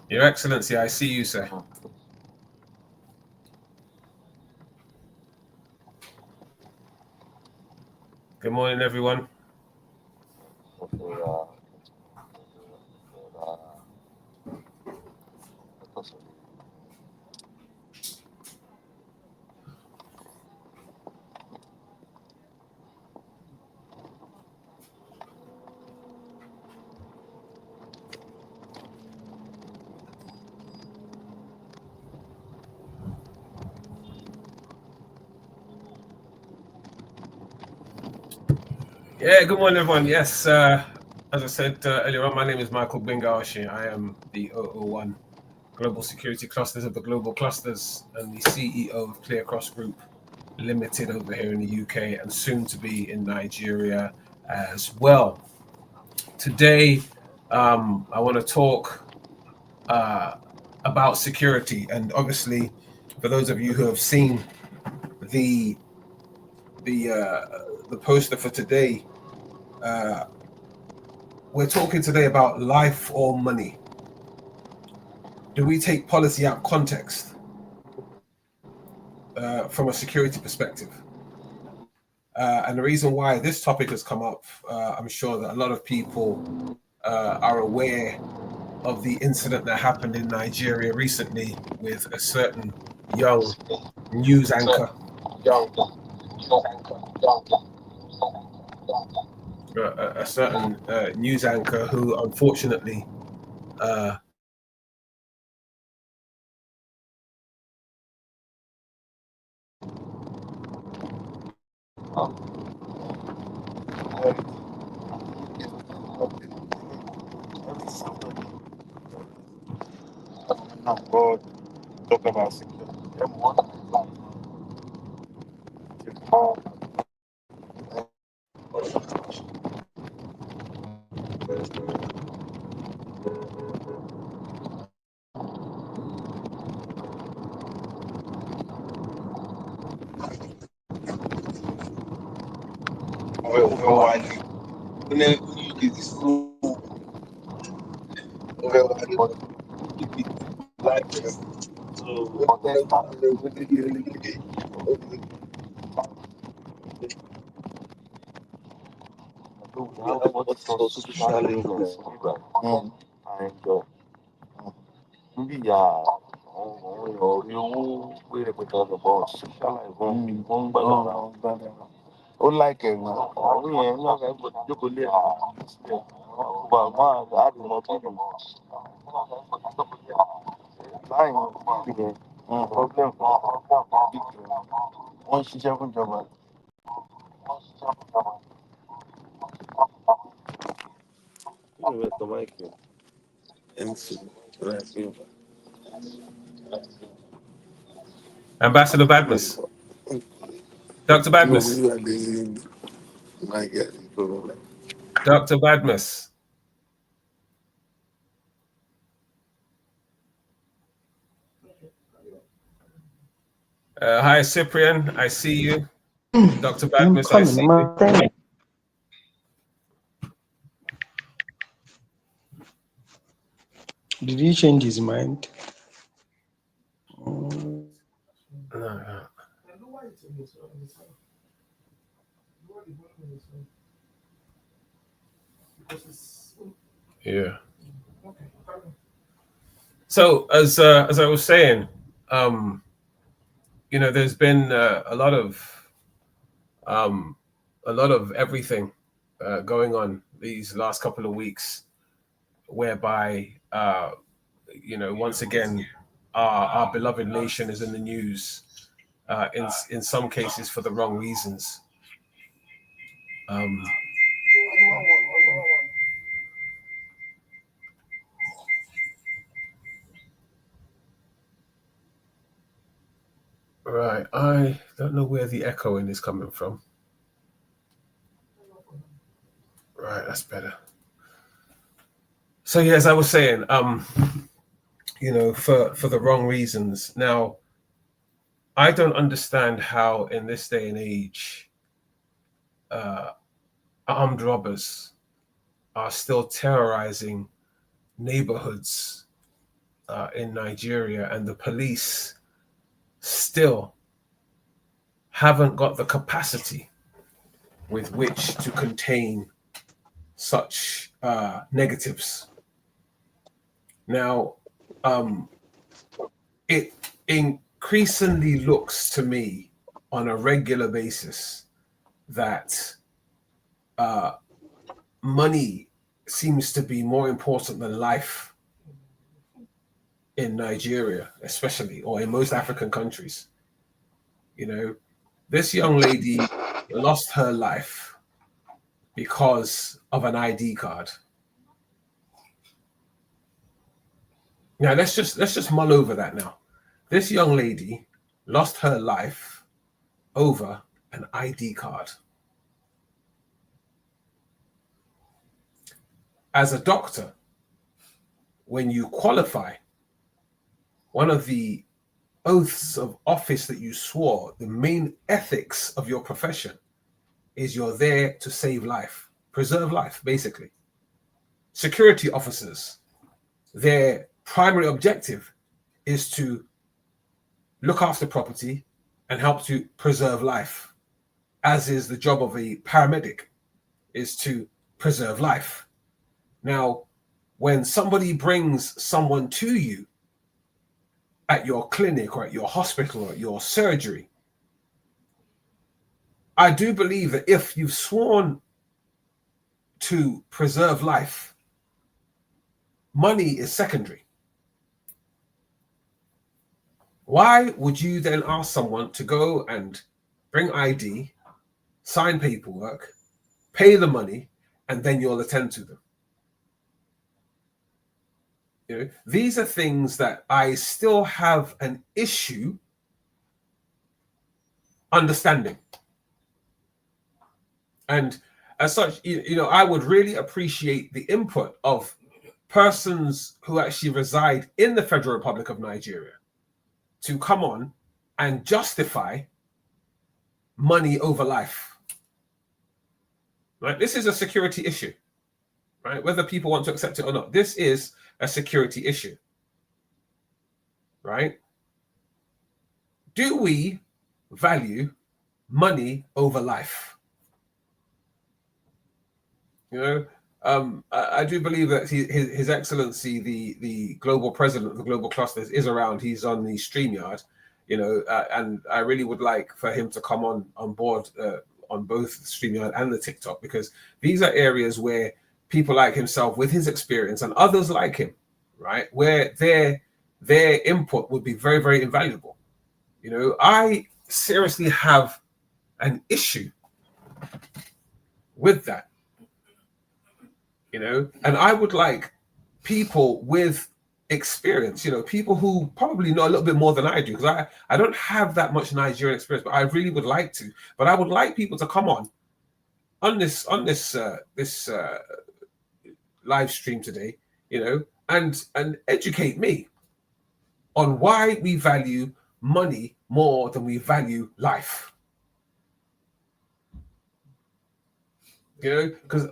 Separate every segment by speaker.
Speaker 1: Your Excellency, I see you, sir. Good morning, everyone. Yeah, good morning, everyone. Yes, as I said earlier on, my name is Michael Gbenga Oshin. I am the 001 Global Security Clusters of the Global Clusters and the CEO of Clear Cross Group Limited over here in the UK and soon to be in Nigeria as well. Today, I want to talk about security, and obviously, for those of you who have seen the the poster for today, we're talking today about life or money. Do we take policy out of context from a security perspective? And the reason why this topic has come up, I'm sure that a lot of people are aware of the incident that happened in Nigeria recently with a certain young news anchor. A certain news anchor who unfortunately
Speaker 2: talk about security. Ó láìkẹ̀ gan àwọn yẹn ní ọ̀gá ìbò jókòó lé àwọn sílẹ̀ ọba máa àdùnnà tó dùn láàyè bíbí yẹn problem big wọ́n ń ṣiṣẹ́ fún ìjọba.
Speaker 1: Ambassador Badmus. Dr. Badmus. Dr. Badmus. Hi, Cyprian. I see you. Dr. Badmus, I see you.
Speaker 3: Did he change his mind?
Speaker 1: No. Yeah. So as I was saying, there's been a lot of everything going on these last couple of weeks, whereby once again our beloved nation is in the news, in some cases for the wrong reasons. Right, I don't know where the echoing is coming from. Right, that's better. So yeah, as I was saying, for the wrong reasons. Now, I don't understand how in this day and age, armed robbers are still terrorizing neighborhoods in Nigeria, and the police still haven't got the capacity with which to contain such negatives. Now, it increasingly looks to me on a regular basis that money seems to be more important than life in Nigeria, especially, or in most African countries. You know, this young lady lost her life because of an ID card. Now let's just mull over that now. This young lady lost her life over an ID card. As a doctor, when you qualify, one of the oaths of office that you swore, the main ethics of your profession, is you're there to save life, preserve life, basically. Security officers, their primary objective is to look after property and help to preserve life, as is the job of a paramedic, is to preserve life. Now, when somebody brings someone to you at your clinic or at your hospital or at your surgery, I do believe that if you've sworn to preserve life, money is secondary. Why would you then ask someone to go and bring ID, sign paperwork, pay the money, and then you'll attend to them? You know, these are things that I still have an issue understanding. And as such, you know, I would really appreciate the input of persons who actually reside in the Federal Republic of Nigeria to come on and justify money over life. Right? This is a security issue, right? Whether people want to accept it or not, this is a security issue, right? Do we value money over life? You know, I do believe that His Excellency, the global president of the global clusters, is around. He's on the StreamYard, you know, and I really would like for him to come on board on both the StreamYard and the TikTok, because these are areas where people like himself, with his experience, and others like him, right, where their input would be very, very invaluable. You know, I seriously have an issue with that. You know, and I would like people with experience, you know, people who probably know a little bit more than I do, because I don't have that much Nigerian experience, but I really would like to. But I would like people to come on this live stream today, you know, and educate me on why we value money more than we value life. You know, because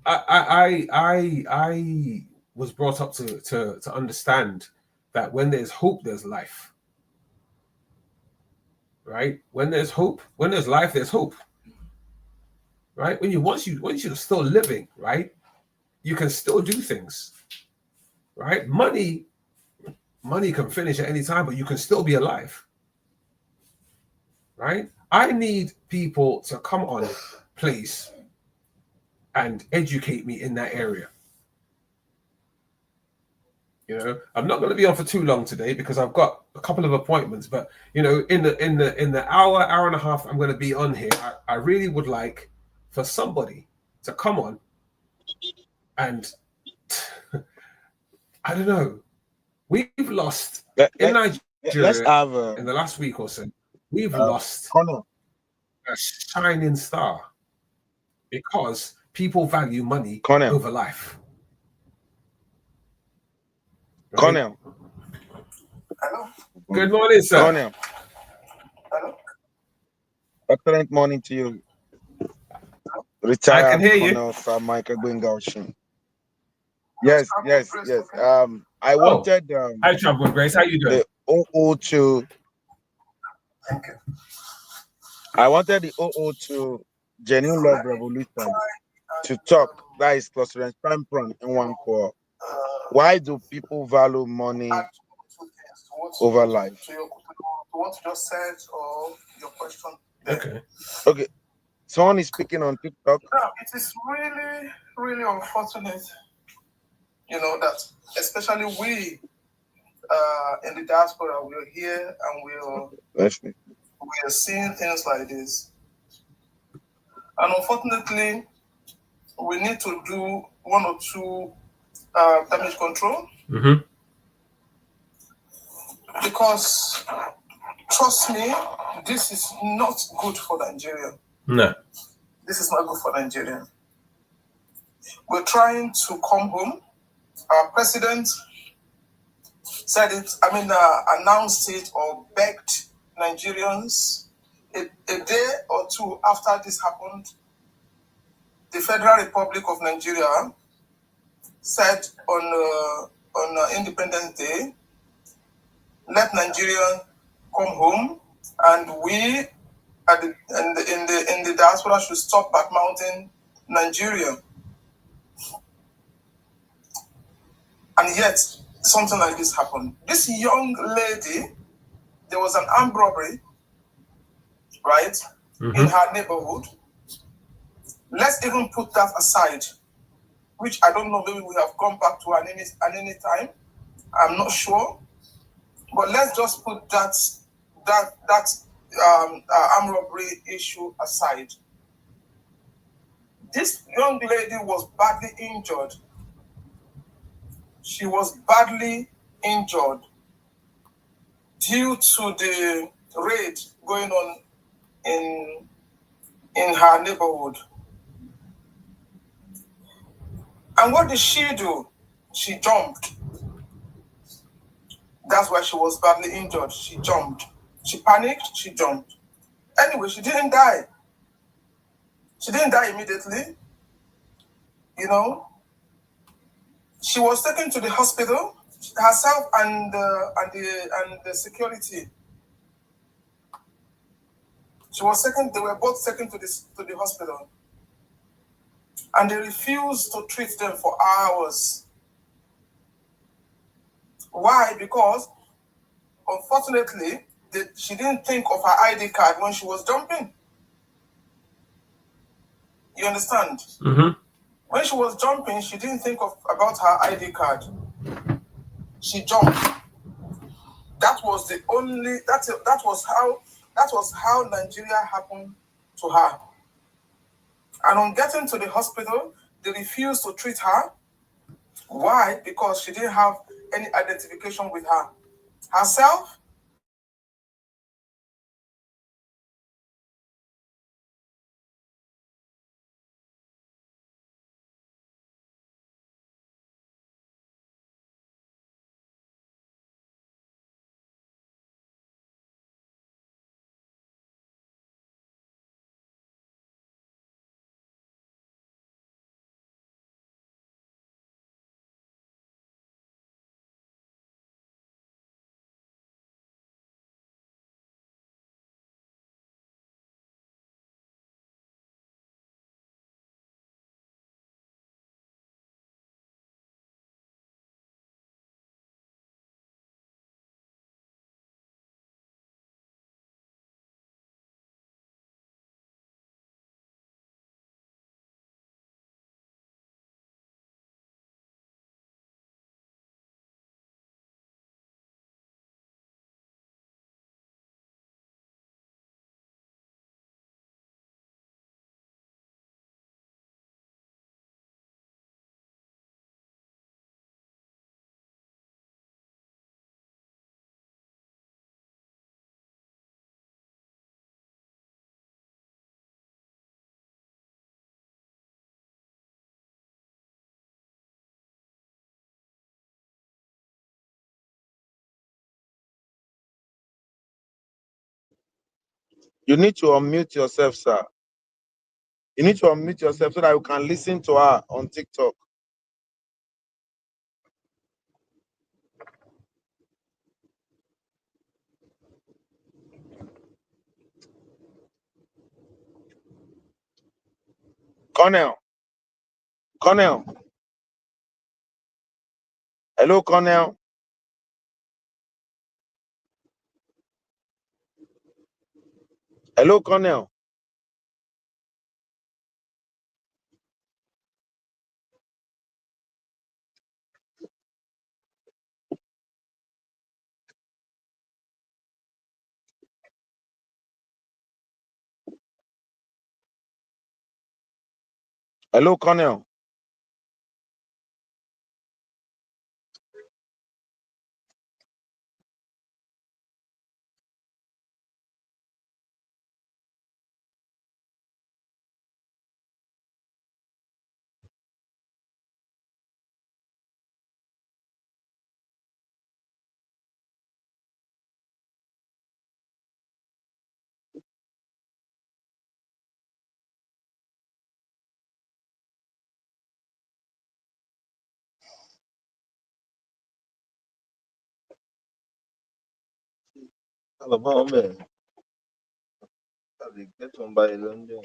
Speaker 1: I was brought up to understand that when there's hope, there's life. Right? When there's hope, when there's life, there's hope. Right? Once you're still living, right, you can still do things. Right? Money can finish at any time, but you can still be alive. Right? I need people to come on, please, and educate me in that area. You know, I'm not going to be on for too long today because I've got a couple of appointments. But you know, in the hour and a half I'm going to be on here, I really would like for somebody to come on and I don't know. We've lost in Nigeria in the last week or so. We've lost a shining star because people value money over life. Right?
Speaker 2: Colonel.
Speaker 3: Hello.
Speaker 1: Good morning, sir.
Speaker 2: Colonel.
Speaker 3: Hello.
Speaker 2: Excellent morning to you.
Speaker 1: I
Speaker 2: Retired
Speaker 1: can hear you.
Speaker 2: Colonel Michael Gbenga Oshin. Yes, yes, yes. I
Speaker 1: Oh,
Speaker 2: wanted
Speaker 1: hi, Trouble Grace. How you doing?
Speaker 2: the OO2.
Speaker 3: Thank you.
Speaker 2: I wanted the OO2 Genuine Love
Speaker 3: Let me
Speaker 2: Revolution
Speaker 3: try
Speaker 2: to
Speaker 3: and
Speaker 2: talk. That is cluster and in one core. Why do people value money
Speaker 3: add two things to what
Speaker 2: over life?
Speaker 3: to what you just said or your question there.
Speaker 1: Okay.
Speaker 2: Okay, someone is speaking on TikTok.
Speaker 3: Now, it is really, really unfortunate, that especially we in the diaspora, we're here and
Speaker 2: Let's see.
Speaker 3: we're seeing things like this. And unfortunately, we need to do one or two damage control
Speaker 1: Mm-hmm.
Speaker 3: because, trust me, this is not good for Nigeria.
Speaker 1: No.
Speaker 3: This is not good for Nigeria. We're trying to come home. Our president said it, announced it or begged Nigerians a day or two after this happened. The Federal Republic of Nigeria said on Independence Day, let Nigeria come home, and we in the diaspora should stop badmouthing Nigeria. And yet, something like this happened. This young lady, there was an armed robbery, right, in her neighborhood. Let's even put that aside, which I don't know, maybe we have gone back to at any time. I'm not sure. But let's just put that armed robbery issue aside. This young lady was badly injured. She was badly injured due to the raid going on in her neighborhood. And what did she do? She jumped. That's why she was badly injured. She jumped. She panicked, she jumped. Anyway, she didn't die. She didn't die immediately. She was taken to the hospital, herself and the security. They were both taken to the hospital. And they refused to treat them for hours. Why? Because, unfortunately, she didn't think of her ID card when she was jumping. You understand?
Speaker 1: Mm-hmm.
Speaker 3: When she was jumping, she didn't think about her ID card. She jumped. That was the only. That was how Nigeria happened to her. And on getting to the hospital, they refused to treat her. Why? Because she didn't have any identification with her herself.
Speaker 2: You need to unmute yourself, sir. You need to unmute yourself so that you can listen to her on TikTok. Colonel. Colonel. Hello, Colonel. Hello, Colonel. Hello, Colonel. Hello, man. Get one by London.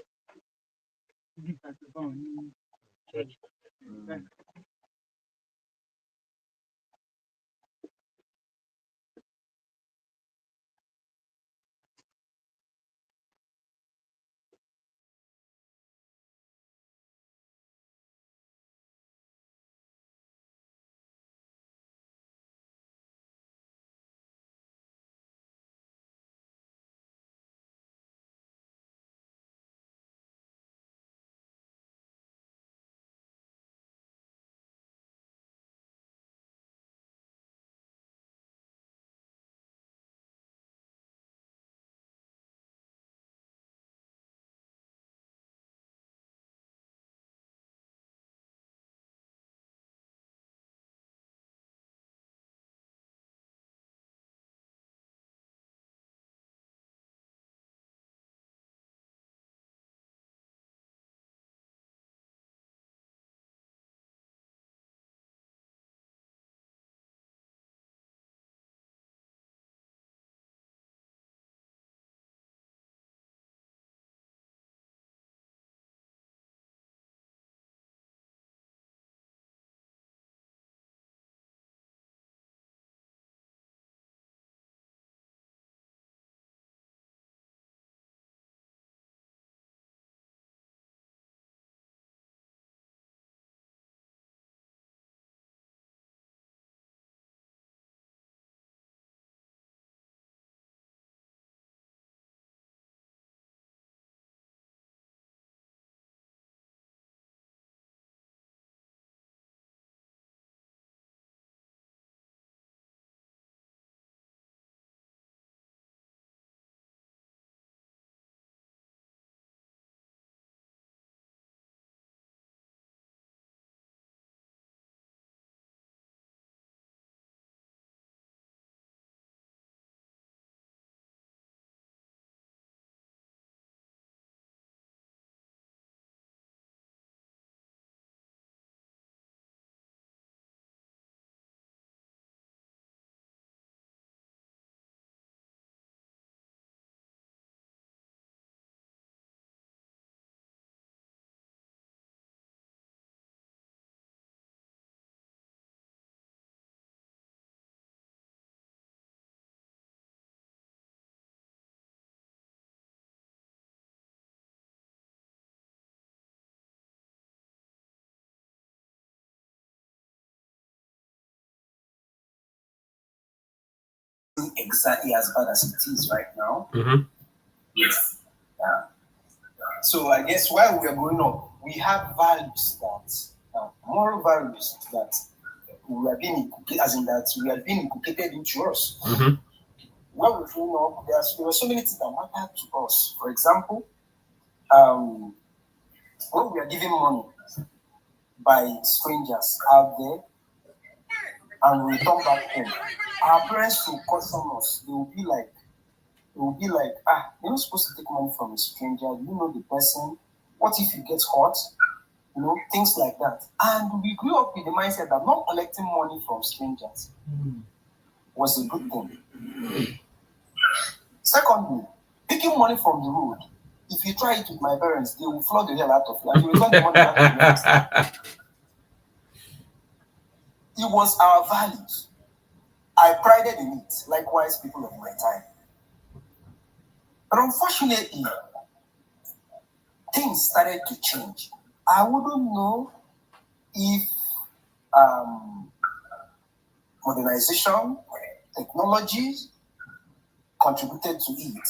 Speaker 3: Exactly as bad as it is right now.
Speaker 1: Mm-hmm.
Speaker 3: Yes. Yeah. So I guess while we are growing up, we have values that moral values that we are being inculcated, as in that we are being inculcated into us.
Speaker 1: Mm-hmm.
Speaker 3: While we're growing up, there are so many things that matter to us. For example, when we are given money by strangers out there and we return back home, our parents will caution us. They will be like, you're not supposed to take money from a stranger. You know the person. What if you get hurt? You know, things like that. And we grew up with the mindset that not collecting money from strangers was a good thing. Secondly, picking money from the road If you try it with my parents, they will flog the hell out of you and you return the money back to me. It was our values. I prided in it. Likewise, people of my time. But unfortunately, things started to change. I wouldn't know if modernization, technology contributed to it.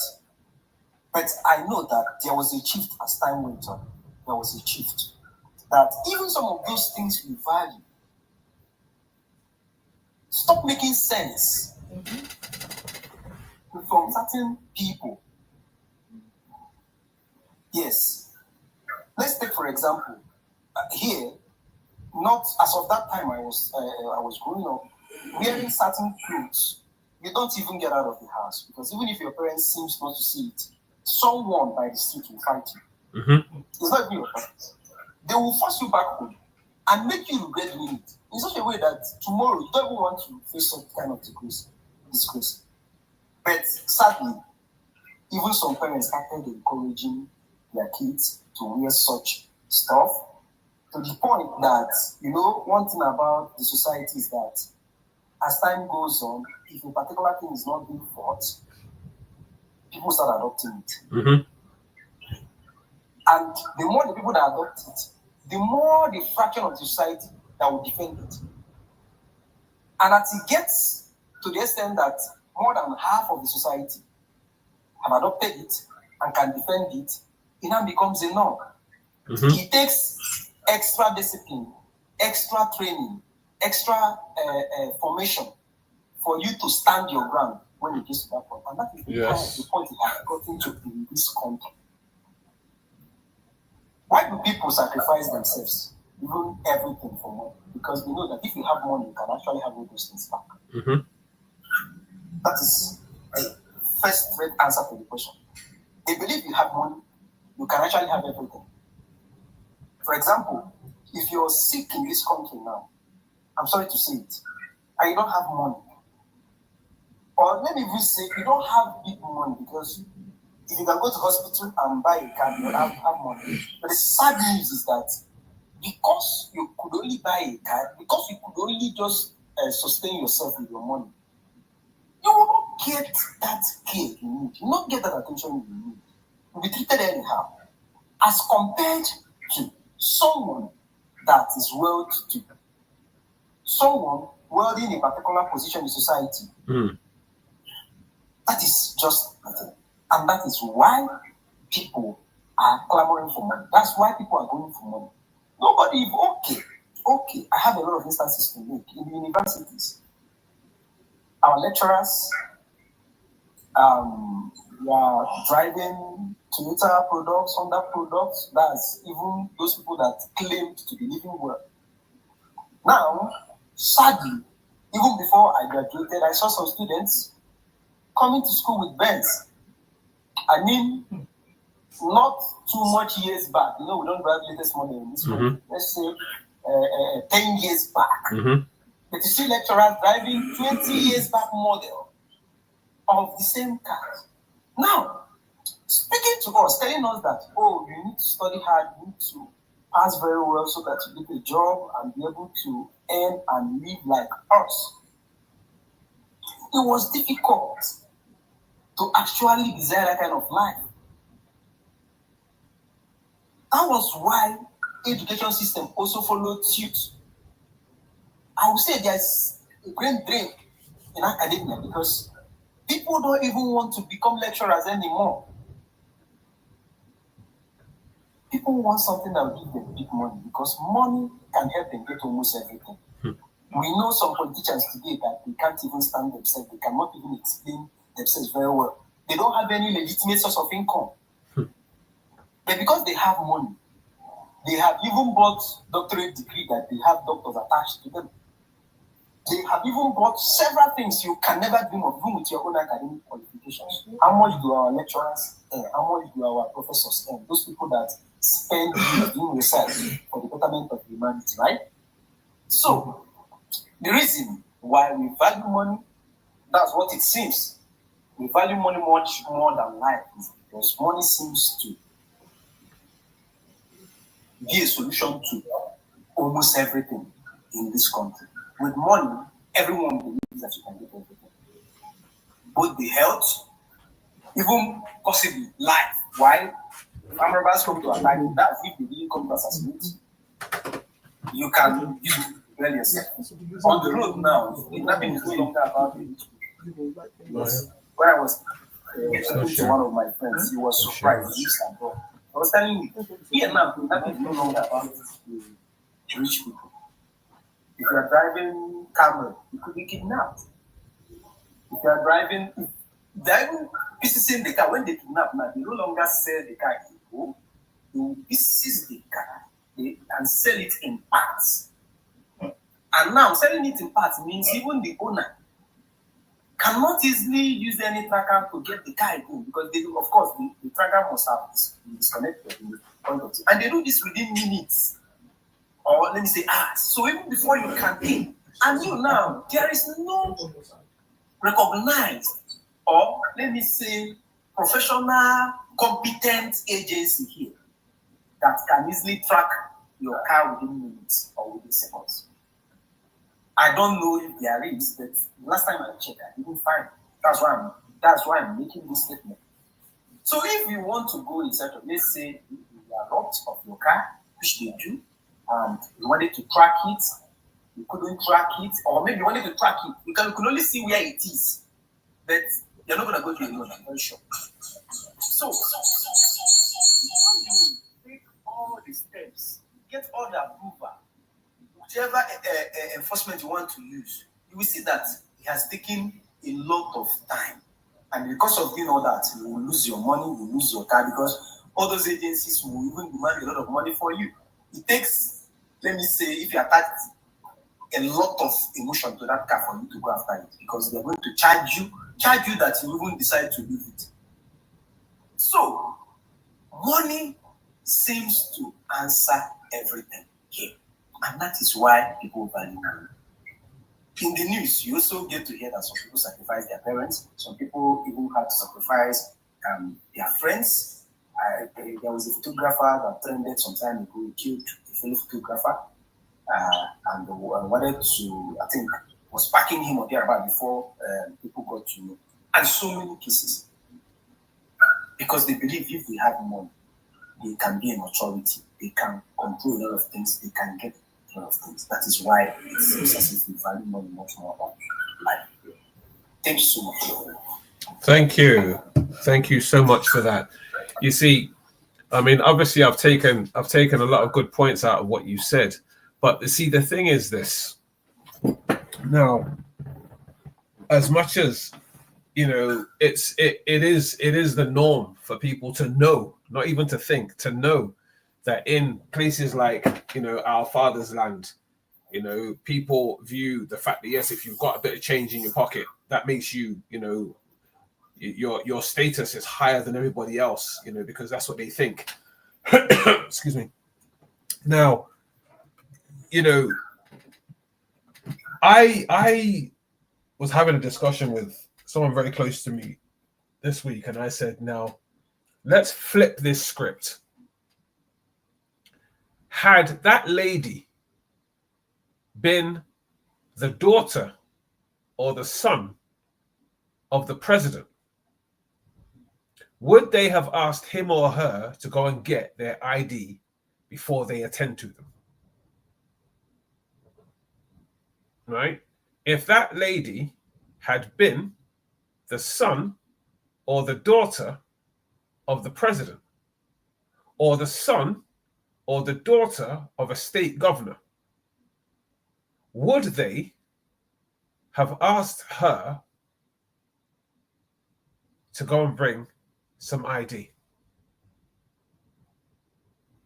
Speaker 3: But I know that there was a shift as time went on. There was a shift. That even some of those things we value stop making sense from certain people. Yes. Let's take, for example, here, not as of that time I was growing up, wearing certain clothes, you don't even get out of the house because even if your parents seems not to see it, someone by the street will fight you. It's not even your parents. They will force you back home and make you regret doing it in such a way that tomorrow you don't even want to face some kind of disgrace. But sadly, even some parents started encouraging their kids to wear such stuff to the point that, one thing about the society is that as time goes on, if a particular thing is not being fought, people start adopting it. And the more the people that adopt it, the more the fraction of the society that will defend it. And as it gets to the extent that more than half of the society have adopted it and can defend it, it now becomes a norm. It takes extra discipline, extra training, extra formation for you to stand your ground when it gets to that point. And that is the point it has gotten to in this country. Why do people sacrifice themselves, even everything for money? Because they know that if you have money, you can actually have all those things back. That is the first right answer to the question. They believe you have money, you can actually have everything. For example, if you're sick in this country now, I'm sorry to say it, and you don't have money, or let me even say you don't have big money because if you can go to hospital and buy a card, you have money. But the sad news is that because you could only buy a card, because you could only just sustain yourself with your money, you will not get that care you need. You will not get that attention you need. You'll be treated anyhow. As compared to someone that is well-to-do, someone wealthy in a particular position in society. That is just nothing. And that is why people are clamoring for money. That's why people are going for money. Nobody, okay. I have a lot of instances to make. In universities, our lecturers are driving Toyota products, Honda products. That's even those people that claimed to be living well. Now, sadly, even before I graduated, I saw some students coming to school with Benz. I mean, not too much years back. We don't drive latest model in this country. Let's say 10 years back. But you see lecturers driving 20 years back model of the same car. Now, speaking to us, telling us that, you need to study hard, you need to pass very well so that you get a job and be able to earn and live like us. It was difficult to actually desire that kind of life. That was why education system also followed suit. I would say there's a great drain in academia because people don't even want to become lecturers anymore. People want something that will give them big money because money can help them get almost everything. We know some politicians today that they can't even stand themselves. They cannot even explain themselves very well. They don't have any legitimate source of income. But because they have money, they have even bought doctorate degree that they have doctors attached to them. They have even bought several things you can never dream of, even with your own academic qualifications. How much do our lecturers earn? How much do our professors earn? Those people that spend years doing research for the betterment of humanity, right? So, the reason why we value money, that's what it seems. We value money much more than life because money seems to be a solution to almost everything in this country. With money, everyone believes that you can get everything. Both the health, even possibly life. Why? If armed robbers come to attack you, that's if they didn't come to assassinate you can well yourself. On the road now, nothing is no longer about the when I was talking to one of my friends, he was surprised. I was telling him, here now, nothing is no longer about the rich people. If you are driving camel, you could be kidnapped. If you are driving, pieces in the car, when they kidnap now, they no longer sell the car in whole, they pieces the car and sell it in parts. And now selling it in parts means even the owner cannot easily use any tracker to get the car again, because they do, of course, the tracker must have disconnected in the point of view. And they do this within minutes. Or let me say hours. So even before you can pay, and you now, there is no recognized, or let me say, professional, competent agency here that can easily track your car within minutes or within seconds. I don't know if there is, but last time I checked, I didn't find. That's why I'm making this statement. So if you want to go inside of, let's say, you are robbed of your car, which they do, and you wanted to track it, you couldn't track it, or maybe you wanted to track it, you can only see where it is, but you're not going to go to a loan, I'm very sure. So before you take all the steps, get all the approval, whichever enforcement you want to use, you will see that it has taken a lot of time. And because of doing all that, you will lose your money, you will lose your car, because all those agencies will even demand a lot of money for you. It takes, let me say, if you attach a lot of emotion to that car for you to go after it, because they're going to charge you that you even decide to leave it. So, money seems to answer everything here. And that is why people value money. In the news, you also get to hear that some people sacrifice their parents, some people even had to sacrifice their friends. There was a photographer that trended some time ago, he killed a fellow photographer and wanted to, I think, was packing him or thereabout before people got to know. And so many cases. Because they believe if they have money, they can be an authority, they can control a lot of things, they can get a lot of things. That is why it seems as if we value money much more about life. Thank you so much.
Speaker 1: Thank you. Thank you so much for that. You see, I mean, obviously I've taken a lot of good points out of what you said. But you see, the thing is this. Now, as much as you know, it is the norm for people to know, not even to think, to know that in places like, you know, our father's land, you know, people view the fact that, yes, if you've got a bit of change in your pocket, that makes you, you know, your status is higher than everybody else, you know, because that's what they think. Excuse me. Now, you know, I was having a discussion with someone very close to me this week, and I said, now, let's flip this script. Had that lady been the daughter or the son of the president, would they have asked him or her to go and get their ID before they attend to them? Right? If that lady had been the son or the daughter of the president, or the son or the daughter of a state governor, would they have asked her to go and bring some ID?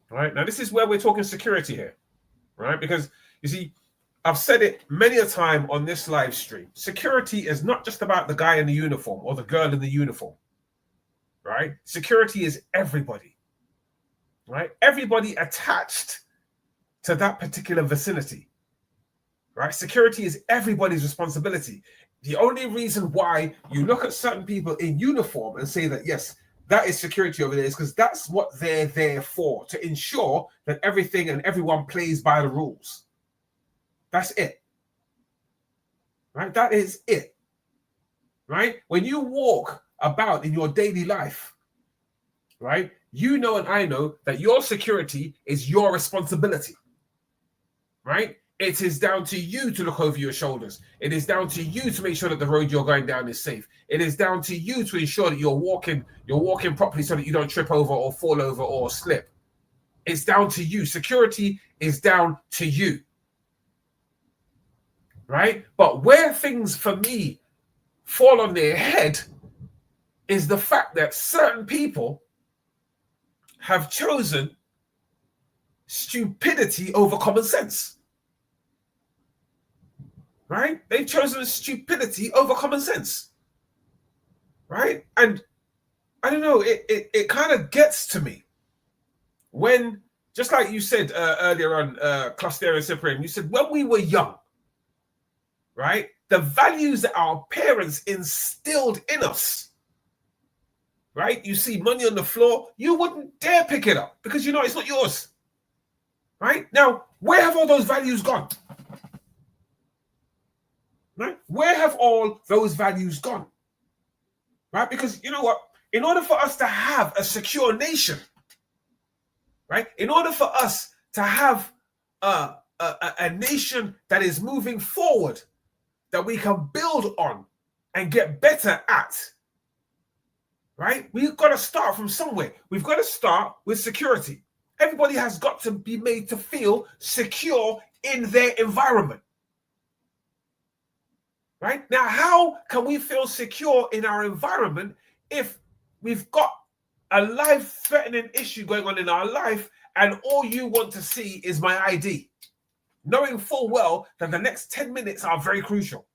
Speaker 1: Right? Now, this is where we're talking security here, right? Because, you see, I've said it many a time on this live stream. Security is not just about the guy in the uniform or the girl in the uniform, right? Security is everybody, right? Everybody attached to that particular vicinity, right? Security is everybody's responsibility. The only reason why you look at certain people in uniform and say that, yes, that is security over there, is because that's what they're there for, to ensure that everything and everyone plays by the rules. That's it. Right? That is it. Right? When you walk about in your daily life, right, you know and I know that your security is your responsibility. Right? It is down to you to look over your shoulders. It is down to you to make sure that the road you're going down is safe. It is down to you to ensure that you're walking properly so that you don't trip over or fall over or slip. It's down to you. Security is down to you. Right? But where things for me fall on their head is the fact that certain people have chosen stupidity over common sense. Right? They've chosen stupidity over common sense. Right? And I don't know, it kind of gets to me when, just like you said earlier on, Cluster and Cyprian, you said when we were young, right, the values that our parents instilled in us, right, you see money on the floor, you wouldn't dare pick it up because you know it's not yours. Right? Now, where have all those values gone? Right? Where have all those values gone? Right? Because you know what? In order for us to have a secure nation, right? In order for us to have a nation that is moving forward, that we can build on and get better at, right? We've got to start from somewhere. We've got to start with security. Everybody has got to be made to feel secure in their environment. Right? Now, how can we feel secure in our environment if we've got a life-threatening issue going on in our life and all you want to see is my ID, knowing full well that the next 10 minutes are very crucial?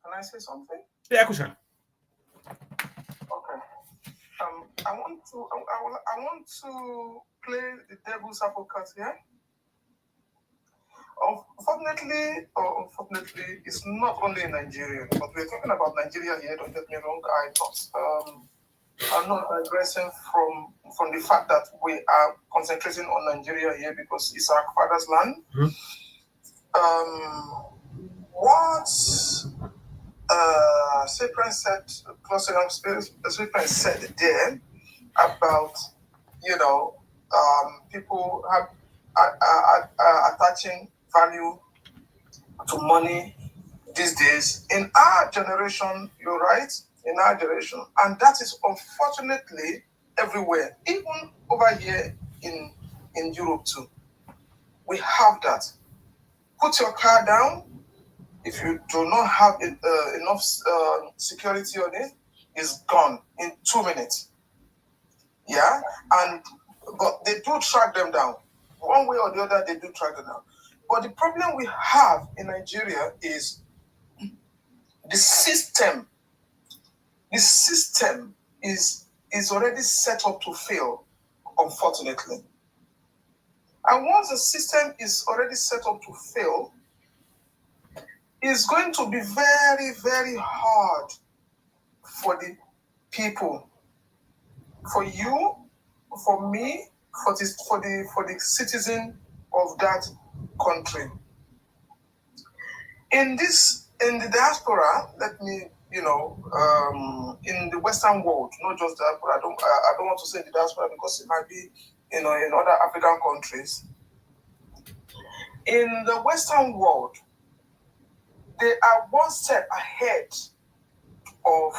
Speaker 3: Can I say something?
Speaker 1: Yeah, question.
Speaker 3: Okay. I want to play the devil's advocate here. Unfortunately, it's not only in Nigeria, but we're talking about Nigeria here. Don't get me wrong. I'm not digressing from the fact that we are concentrating on Nigeria here because it's our father's land. What Cyprian said there about, people have attaching value to money these days. In our generation, you're right, in our generation, and that is unfortunately everywhere, even over here in Europe too. We have that. Put your car down. If you do not have enough security on it, it's gone in 2 minutes. Yeah, but they do track them down. One way or the other, they do track them down. But the problem we have in Nigeria is the system. The system is already set up to fail, unfortunately. And once the system is already set up to fail, it's going to be very, very hard for the people, for you, for me, for the citizen of that country. In the diaspora, let me, in the Western world, not just diaspora. I don't want to say the diaspora because it might be, in other African countries. In the Western world, they are one step ahead of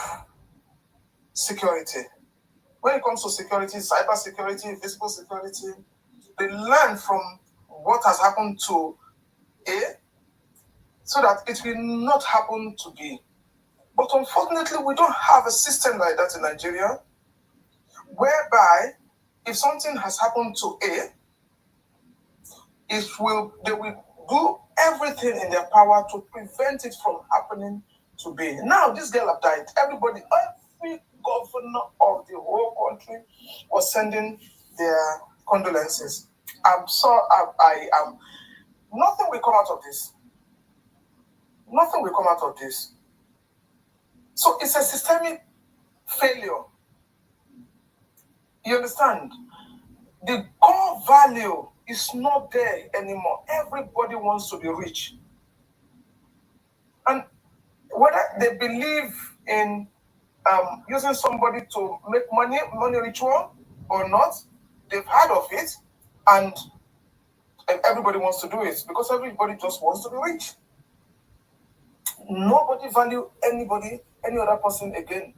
Speaker 3: security. When it comes to security, cyber security, physical security, they learn from what has happened to A so that it will not happen to B. But unfortunately, we don't have a system like that in Nigeria, whereby if something has happened to A, they will do everything in their power to prevent it from happening to B. Now, this girl have died. Every governor of the whole country was sending their condolences. I'm sorry, I am. Nothing will come out of this. Nothing will come out of this. So it's a systemic failure. You understand? The core value is not there anymore. Everybody wants to be rich. And whether they believe in using somebody to make money ritual or not, they've heard of it, and everybody wants to do it because everybody just wants to be rich. Nobody value anybody, any other person again.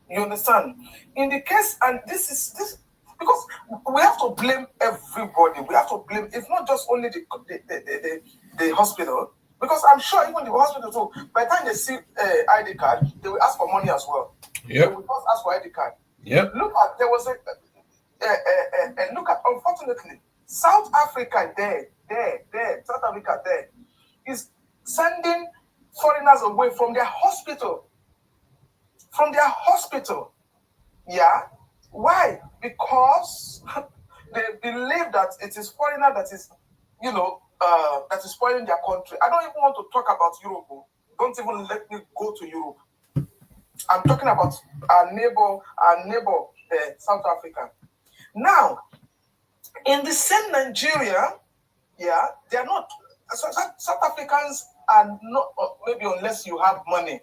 Speaker 3: You understand? In the case, and this because we have to blame everybody. We have to blame. It's not just only the hospital, because I'm sure even the hospital too. By the time they see ID card, they will ask for money as well.
Speaker 1: Yep.
Speaker 3: They will first ask for ID card.
Speaker 1: Yep.
Speaker 3: Look at there was look at, unfortunately, South Africa South Africa there is sending foreigners away from their hospital. From their hospital. Yeah. Why? Because they believe that it is foreigner that is, that is spoiling their country. I don't even want to talk about Europe. Don't even let me go to Europe. I'm talking about our neighbor, South Africa. Now, in the same Nigeria, yeah, they are not. South Africans are not, maybe unless you have money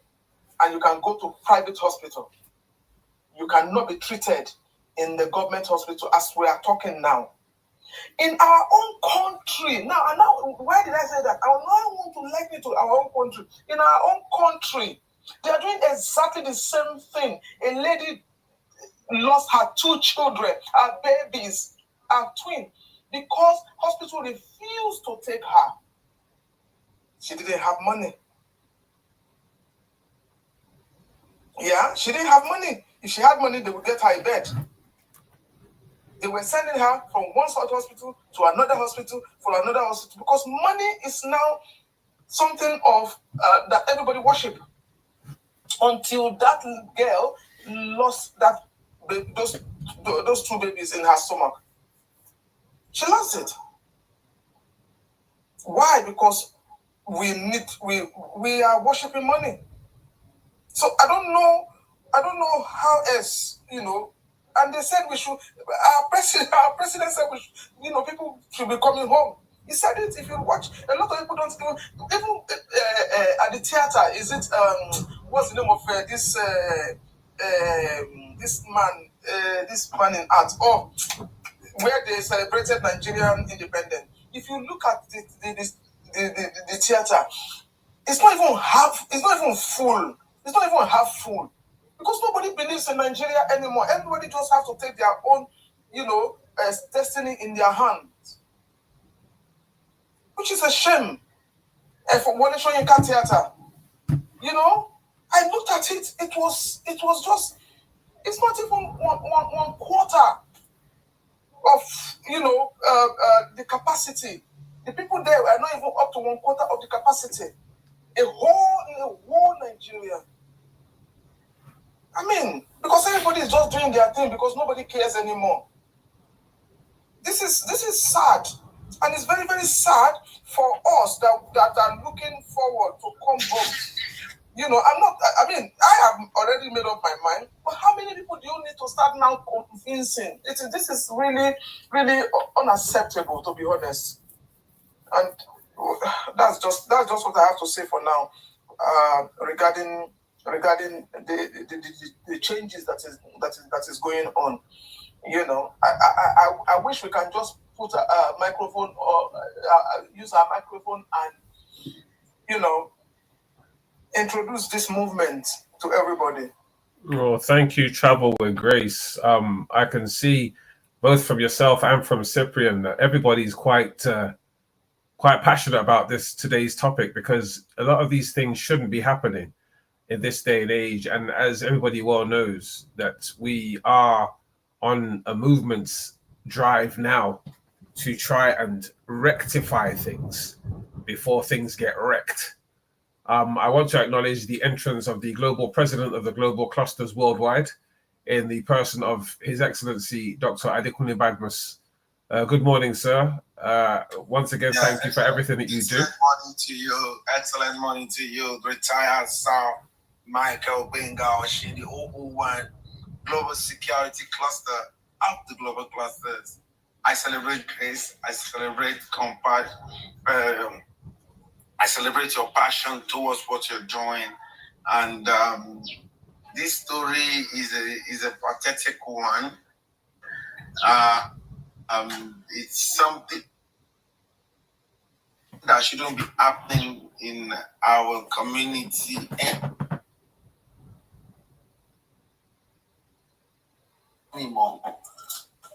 Speaker 3: and you can go to private hospital, you cannot be treated in the government hospital as we are talking now. In our own country, now, why did I say that? I want to link it to our own country. In our own country, they are doing exactly the same thing. A lady lost her 2 children, her babies, her twin, because hospital refused to take her. She didn't have money. Yeah, she didn't have money. If she had money, they would get her a bed. They were sending her from one hospital to another hospital, because money is now something of that everybody worship. Until that girl lost those 2 babies in her stomach, she lost it. Why? Because we are worshiping money. So I don't know how else, And they said we should. Our president said people should be coming home. He said it. If you watch, a lot of people don't even at the theater. Is it what's the name of this man in art? Oh, where they celebrated Nigerian independence. If you look at the theater, it's not even full. It's not even half full. Because nobody believes in Nigeria anymore. Everybody just have to take their own, destiny in their hands. Which is a shame. For Wole Soyinka theater, I looked at it. It was just. It's not even one quarter of the capacity. The people there are not even up to 1/4 of the capacity. A whole Nigeria. I mean, because everybody is just doing their thing because nobody cares anymore. This is sad, and it's very, very sad for us that are looking forward to come home. I have already made up my mind, but how many people do you need to start now convincing? This is really, really unacceptable, to be honest. And that's just what I have to say for now regarding the changes that is going on. I wish we can just put a microphone or use our microphone and introduce this movement to everybody.
Speaker 1: Well, thank you, Travel with Grace. I can see both from yourself and from Cyprian that everybody's quite passionate about today's topic, because a lot of these things shouldn't be happening in this day and age. And as everybody well knows, that we are on a movement drive now to try and rectify things before things get wrecked. I want to acknowledge the entrance of the global president of the global clusters worldwide, in the person of His Excellency Dr. Adekunle Badmus. Good morning, sir. Once again, thank you for everything that you do.
Speaker 4: Good morning to you. Excellent morning to you. Retired Sir Michael Gbenga Oshin, the 001 global security cluster of the global clusters. I celebrate grace. I celebrate compassion. I celebrate your passion towards what you're doing, and this story is a pathetic one. It's something that shouldn't be happening in our community anymore.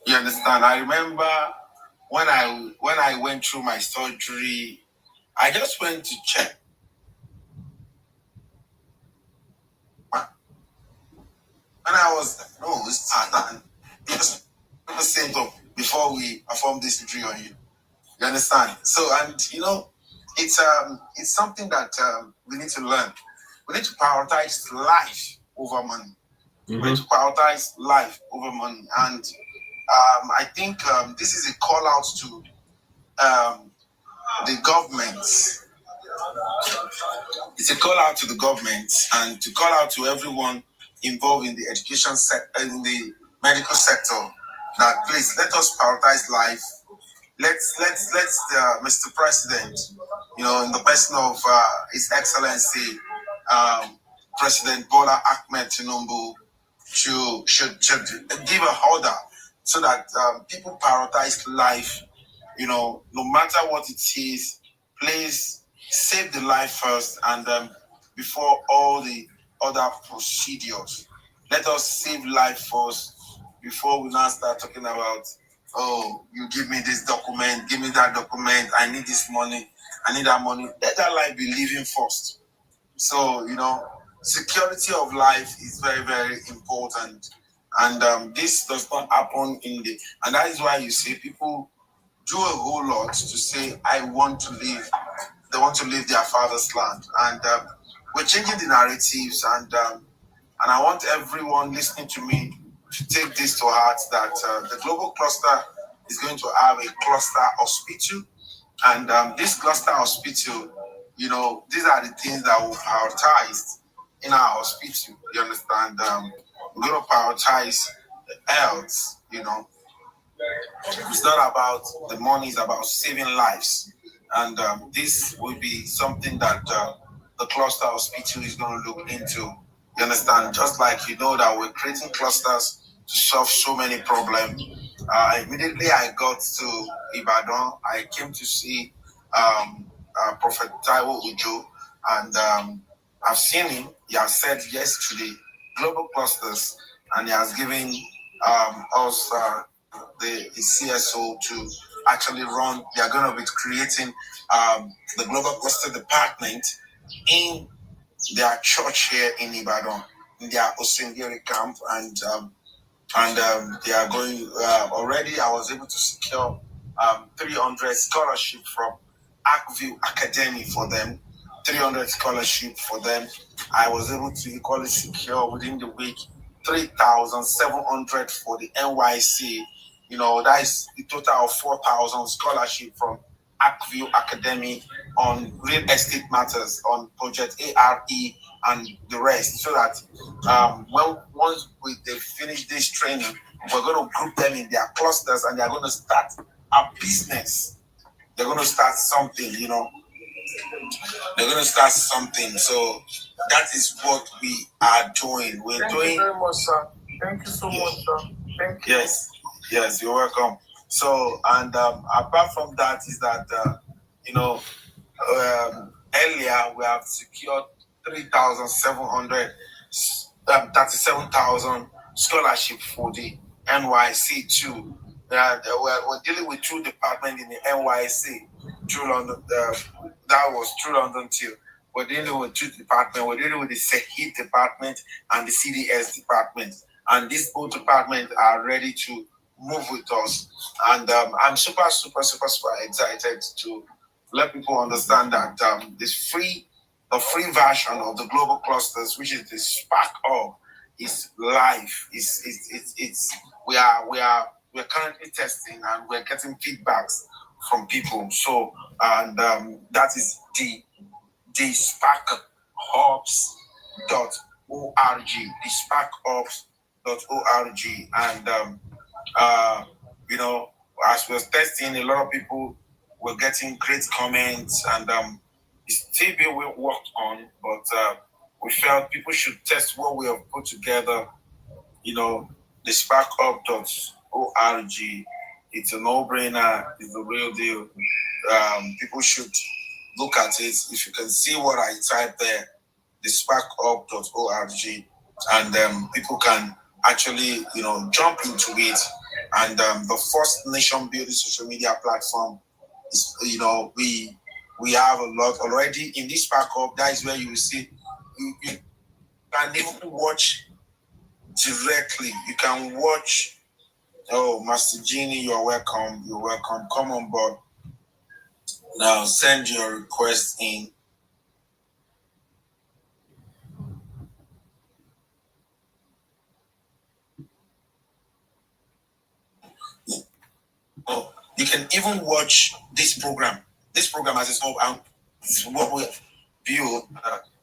Speaker 4: You understand? I remember when I went through my surgery, I just went to check. When I was diagnosed, and just the same up before we perform this surgery on you. You understand? So, and it's something that we need to learn. We need to prioritize life over money. We need to prioritize life over money, and I think this is a call out to the government. It's a call out to the government and to call out to everyone involved in the education sector, in the medical sector, that please let us prioritize life. Let's Mr. President, in the person of His Excellency President Bola Ahmed Tinubu, should give a order so that people prioritize life. No matter what it is, please save the life first, and before all the other procedures. Let us save life first before we now start talking about, oh, you give me this document, give me that document, I need this money, I need that money. Let that life be living first. So, security of life is very, very important. And this does not happen and that is why you see people do a whole lot to say, I want to live. They want to leave their father's land. And we're changing the narratives. And I want everyone listening to me to take this to heart, that the global cluster is going to have a cluster hospital. And this cluster hospital, these are the things that we'll prioritize in our hospital. You understand? We're going to prioritize health, It's not about the money, it's about saving lives. And this will be something that the cluster hospital is going to look into. You understand? Just like that we're creating clusters to solve so many problems. Immediately I got to Ibadan, I came to see Prophet Taiwo Ujo, and I've seen him. He has said yes to the global clusters, and he has given us the CSO to actually run. They are going to be creating the global cluster department in their church here in Ibadan, in their Osengiri camp, and they are going already. I was able to secure 300 scholarship from Arkview Academy for them. 300 scholarship for them. I was able to equally secure within the week 3,700 for the NYC. That is the total of 4,000 scholarship from Arkview Academy on real estate matters, on Project ARE and the rest, so that once they finish this training, we're going to group them in their clusters, and they're going to start a business. They're going to start something, They're going to start something. So that is what we are doing.
Speaker 3: Thank you very much, sir. Thank you so much, sir. Thank you.
Speaker 4: Yes, you're welcome. So, and apart from that, is that, earlier we have secured 3,700, 37,000 scholarship for the NYC too. We're dealing with two departments in the NYC, through London. That was through London too. We're dealing with two departments. We're dealing with the SEHID department and the CDS department. And these both departments are ready to move with us. And I'm super excited to let people understand that the free version of the global clusters, which is the Spark Hub, is live. We're currently testing, and we're getting feedbacks from people. So, and that is the sparkhubs.org, the sparkhubs.org. And you know, as we're testing, a lot of people were getting great comments, and it's still being worked on, but we felt people should test what we have put together. You know, the sparkup.org, it's a no-brainer, it's the real deal. People should look at it. If you can see what I typed there, the sparkup.org, and people can actually, you know, jump into it. And the first nation building social media platform is, you know, we have a lot already in this SparkUp. That is where you will see you can even watch directly. You can watch. Oh, Master Genie, you're welcome. You're welcome. Come on board. Now send your request in. Oh, you can even watch this program. This program as it's called, what we view.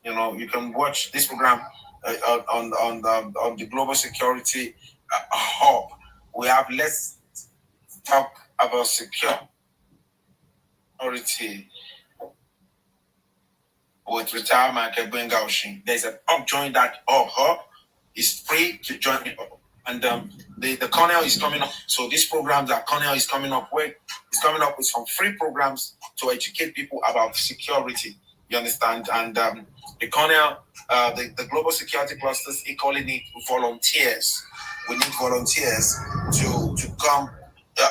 Speaker 4: You know, you can watch this program on the global security hub. We have Let's Talk About Security with retired Michael Gbenga Oshin. There's an up join that hub. It's free to join it. And the Colonel is coming up. So this program that Colonel is coming up with some free programs to educate people about security. You understand? And the Colonel, the global security clusters equally need volunteers. We need volunteers to come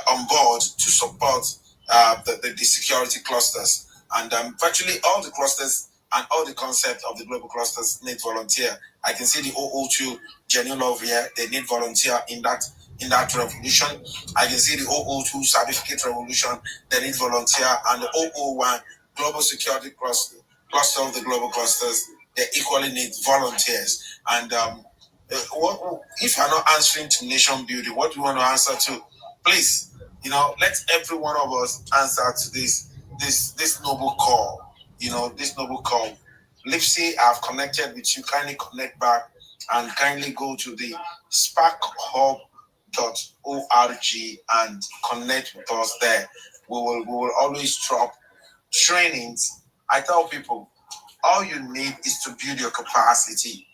Speaker 4: on board to support the security clusters. And virtually all the clusters and all the concepts of the global clusters need volunteer. I can see the 002 genuine love here. They need volunteer in that revolution. I can see the 002 certificate revolution. They need volunteer, and the 001 global security cluster of the global clusters. They equally need volunteers. And if you're not answering to nation building, what do you want to answer to? Please, you know, let every one of us answer to this noble call. You know, this noble call. Lipsy, I've connected with you. Kindly connect back and kindly go to the sparkhub.org and connect with us there. We will always drop trainings. I tell people, all you need is to build your capacity.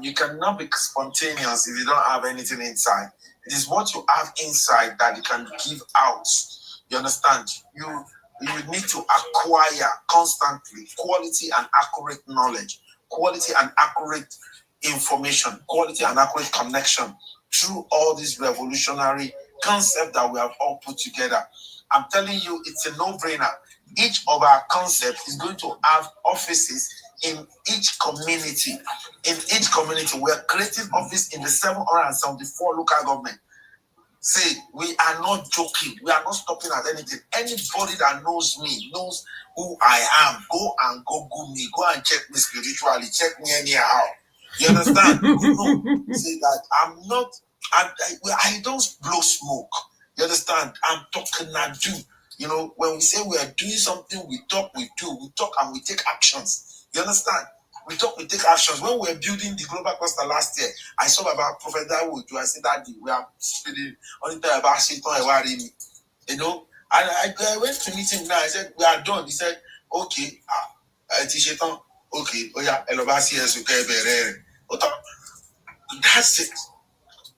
Speaker 4: You cannot be spontaneous if you don't have anything inside. It is what you have inside that you can give out. You understand? You need to acquire constantly quality and accurate knowledge, quality and accurate information, quality and accurate connection through all these revolutionary concepts that we have all put together. I'm telling you, it's a no-brainer. Each of our concepts is going to have offices in each community. In each community, we're creating office in the 774 local government. See, we are not joking. We are not stopping at anything. Anybody that knows me, knows who I am, go and Google me. Go and check me spiritually. Check me anyhow. You understand? See that I'm not, I don't blow smoke. You understand? I'm talking, I do. You know, when we say we are doing something, we talk, we do. We talk and we take actions. You understand? We talk, we take actions. When we were building the global cluster last year, I saw about Prophet Dawood. I said that we are speaking only time about Satan. You know, I went to meet him now. I said, we are done. He said, okay, okay, oh yeah, that's it.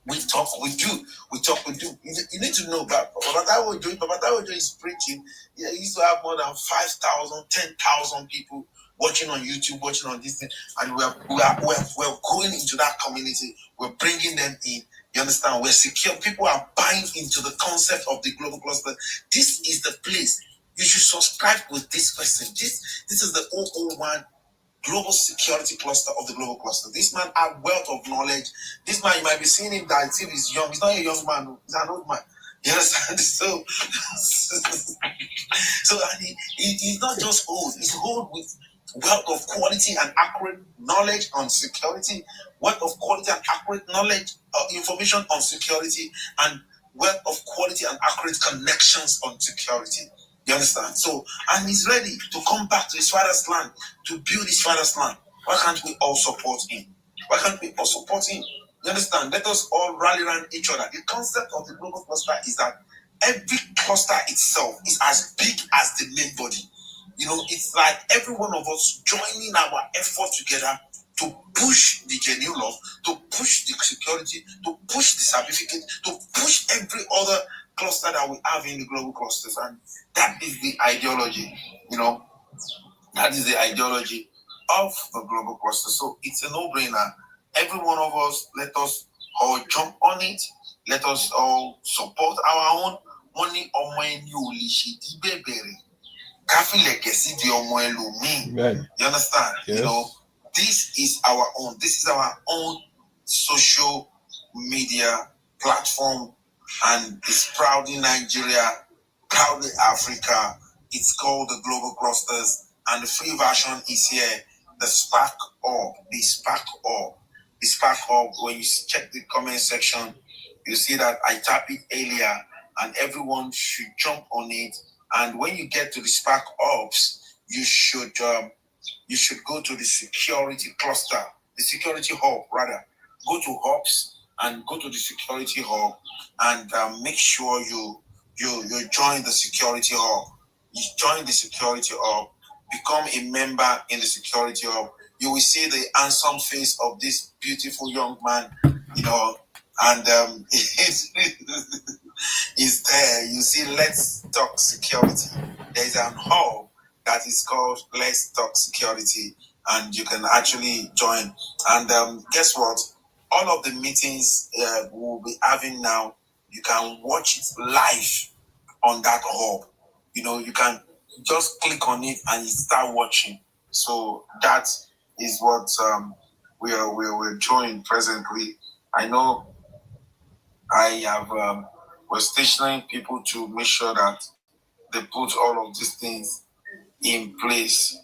Speaker 4: We talk, we do. We talk, we do. You need to know that Papa Dawood is preaching. He used to have more than 5,000, 10,000 people watching on YouTube, watching on this thing, and we're going into that community. We're bringing them in. You understand? We're secure. People are buying into the concept of the global cluster. This is the place. You should subscribe with this person. This is the 001 global security cluster of the global cluster. This man has wealth of knowledge. This man, you might be seeing him that he's young. He's not a young man. He's an old man. You understand? So and he's not just old. He's old with wealth of quality and accurate knowledge on security, wealth of quality and accurate knowledge, information on security, and wealth of quality and accurate connections on security. You understand? So, and he's ready to come back to his father's land, to build his father's land. Why can't we all support him? Why can't we all support him? You understand? Let us all rally around each other. The concept of the global cluster is that every cluster itself is as big as the main body. It's like every one of us joining our effort together to push the genuine love, to push the security, to push the certificate, to push every other cluster that we have in the global clusters. And that is the ideology, that is the ideology of the global cluster. So it's a no-brainer. Every one of us, let us all jump on it. Let us all support our own money on my new
Speaker 1: Amen.
Speaker 4: You understand?
Speaker 1: Yes.
Speaker 4: This is our own. This is our own social media platform, and it's proudly Nigeria, proudly Africa. It's called the Global Clusters, and the free version is here. The Spark Orb, the Spark Orb, the Spark Orb. When you check the comment section, you see that I tap it earlier, and everyone should jump on it. And when you get to the Spark Orbs, you should go to the security cluster, the security hub rather. Go to hubs and go to the security hub, and make sure you join the security hub. You join the security hub, become a member in the security hub. You will see the handsome face of this beautiful young man, and is there. You see, Let's Talk Security. There is an hub that is called Let's Talk Security, and you can actually join. And guess what? All of the meetings we'll be having now, you can watch it live on that hub. You can just click on it and you start watching. So that is what we're doing presently. I know I have was stationing people to make sure that they put all of these things in place,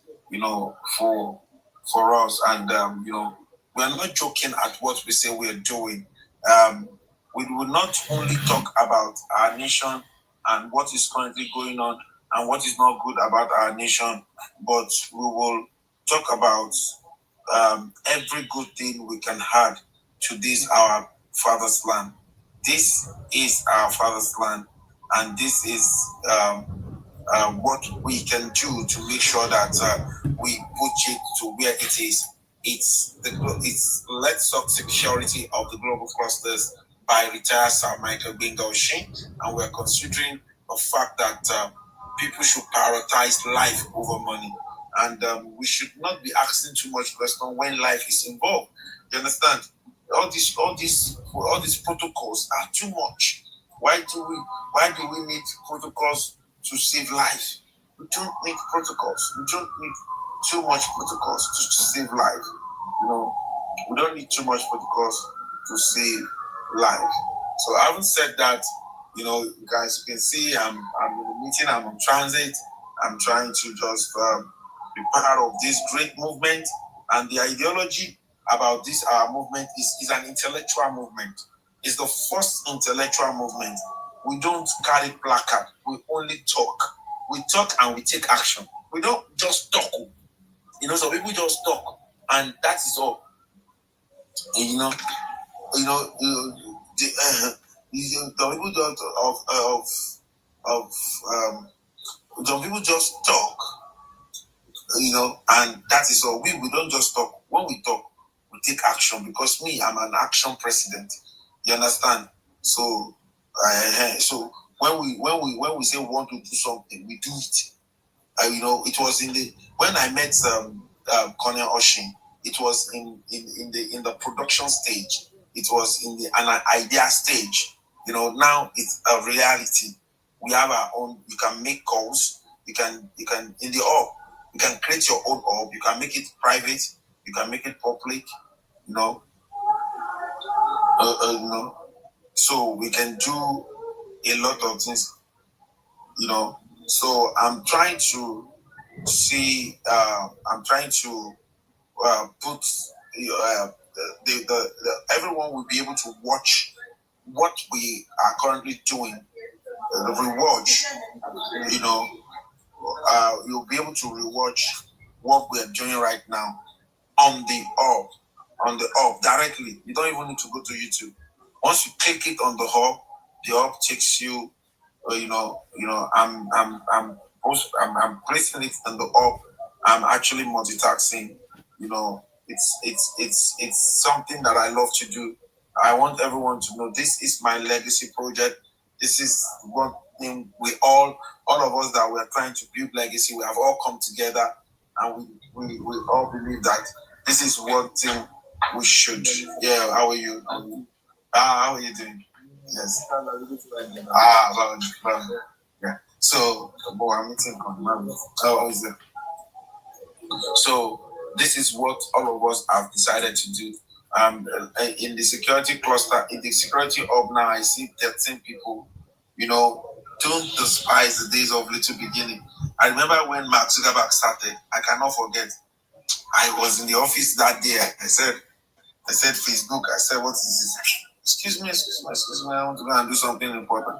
Speaker 4: for us. And we're not joking at what we say we're doing. We will not only talk about our nation and what is currently going on and what is not good about our nation, but we will talk about every good thing we can add to this our father's land. This is our father's land, and this is what we can do to make sure that we put it to where it is. It's Let's Talk Security of the Global Clusters by retired Sir Michael Gbenga Oshin, and we're considering the fact that people should prioritize life over money, and we should not be asking too much question when life is involved. You understand? All these protocols are too much. Why do we need protocols to save life? We don't need protocols. We don't need too much protocols to save life. We don't need too much protocols to save life. So having said that, guys, you can see I'm in a meeting. I'm on transit. I'm trying to just be part of this great movement, and the ideology about this movement is an intellectual movement. It's the first intellectual movement. We don't carry placard. We only talk. We talk and we take action. We don't just talk. Some people just talk, and that is all. The people some people just talk, and that is all. We don't just talk. When we talk, we take action, because I'm an action president. You understand? So, so when we say we want to do something, we do it. It was when I met Colonel Oshin. It was in the production stage. It was in an idea stage. Now it's a reality. We have our own. You can make calls. You can in the org. You can create your own org. You can make it private. You can make it public. So we can do a lot of things. So I'm trying to see. I'm trying to put everyone will be able to watch what we are currently doing. Rewatch, you'll be able to rewatch what we are doing right now on the org. on the hub directly. You don't even need to go to YouTube. Once you click it on the hub takes you. I'm placing it on the hub. I'm actually multitasking. It's something that I love to do. I want everyone to know this is my legacy project. This is one thing all of us that we're trying to build legacy. We have all come together, and we all believe that this is one thing we should. Yeah, how are you? How are you doing? Yes. Yeah. So, boy, I'm meeting on. Oh, is there? So this is what all of us have decided to do. In the security cluster, in the security hub now, I see 13 people. Don't despise the days of little beginning. I remember when Mark Zuckerberg started. I cannot forget. I was in the office that day. I said Facebook. I said, what is this? Excuse me. I want to go and do something important.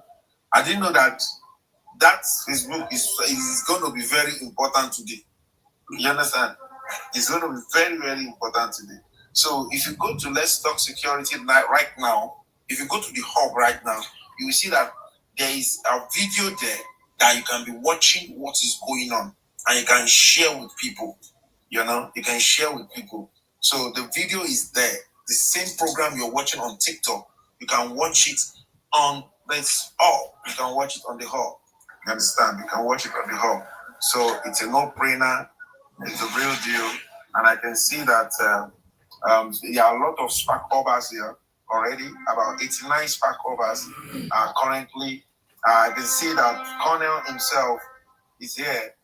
Speaker 4: I didn't know that Facebook is going to be very important today. You understand? It's going to be very, very important today. So if you go to Let's Talk Security right now, if you go to the hub right now, you will see that there is a video there that you can be watching what is going on, and you can share with people. You can share with people. So the video is there. The same program you're watching on TikTok, you can watch it on this hub. You can watch it on the hub. You understand? You can watch it on the hub. So it's a no-brainer. It's a real deal. And I can see that there are a lot of Spark Hobbers here already. About 89 Spark Hobbers are currently. I can see that Colonel himself is here.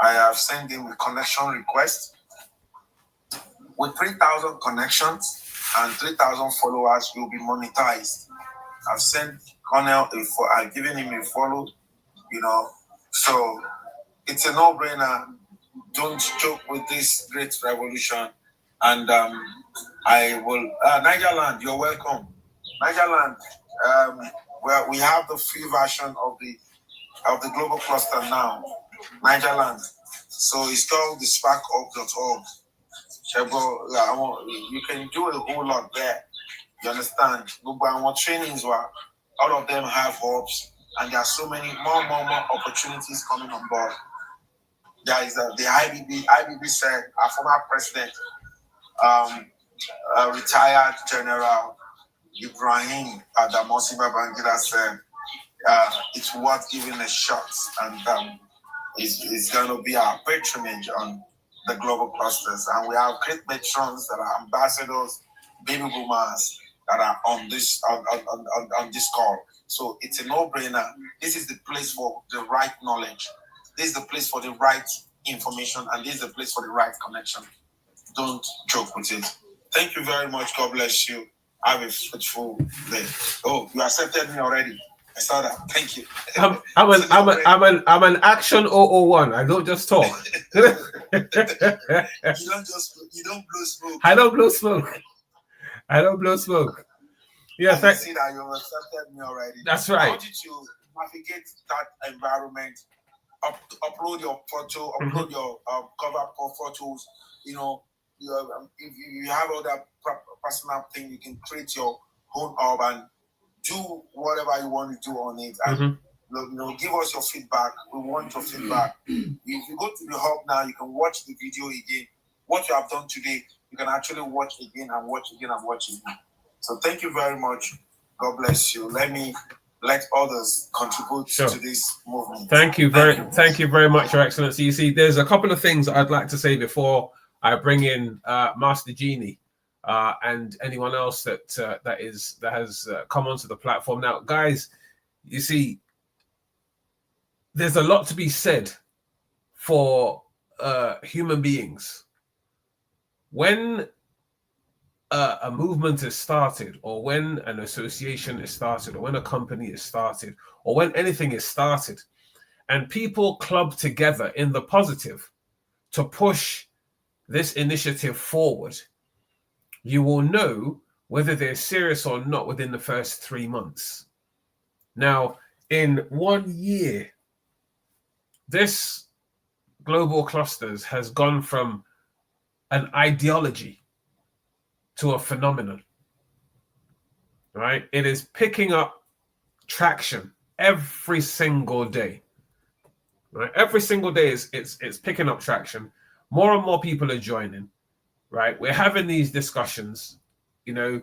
Speaker 4: I have sent him a connection request. With 3,000 connections and 3,000 followers, you'll be monetized. I've sent Colonel I've given him a follow, So it's a no-brainer. Don't joke with this great revolution. And I will, Nigerland, you're welcome. Nigerland, well, we have the free version of the global cluster now, Nigerland. So it's called the sparkup.org. You can do a whole lot there. You understand? Our trainings all of them have hopes, and there are so many more opportunities coming on board. There is the IBB. IBB said our former president, retired General Ibrahim Adamosi Babangida said it's worth giving a shot, and it's going to be our patronage on the global clusters. And we have great patrons that are ambassadors, baby boomers that are on this on this call. So it's a no-brainer. This is the place for the right knowledge. This is the place for the right information, and this is the place for the right connection. Don't joke with it. Thank you very much. God bless you. Have a fruitful day. Oh, you accepted me already. I saw that. Thank you. I'm an action 001. I don't just talk. You don't blow smoke. I don't blow smoke. I don't blow smoke. Yeah, I see that you accepted me already. That's right. I want you to navigate that environment. Upload your photo, upload your cover photos. If you have all that personal thing, you can create your own hub and do whatever you want to do on it. And give us your feedback. We want your feedback. If you go to the hub now, you can watch the video again. What you have done today, you can actually watch again and watch again and watch again. So thank you very much. God bless you. Let others contribute to this movement. Thank you very much, Your Excellency. You see, there's a couple of things I'd like to say before I bring in Master Genie and anyone else that has come onto the platform. Now, guys, you see, there's a lot to be said for human beings. When a movement is started, or when an association is started, or when a company is started, or when anything is started, and people club together in the positive to push this initiative forward, you will know whether they're serious or not within the first 3 months. Now, in 1 year, this global clusters has gone from an ideology
Speaker 1: to a phenomenon, right? It is picking up traction every single day, right? Every single day it's picking up traction. More and more people are joining, right? We're having these discussions, you know,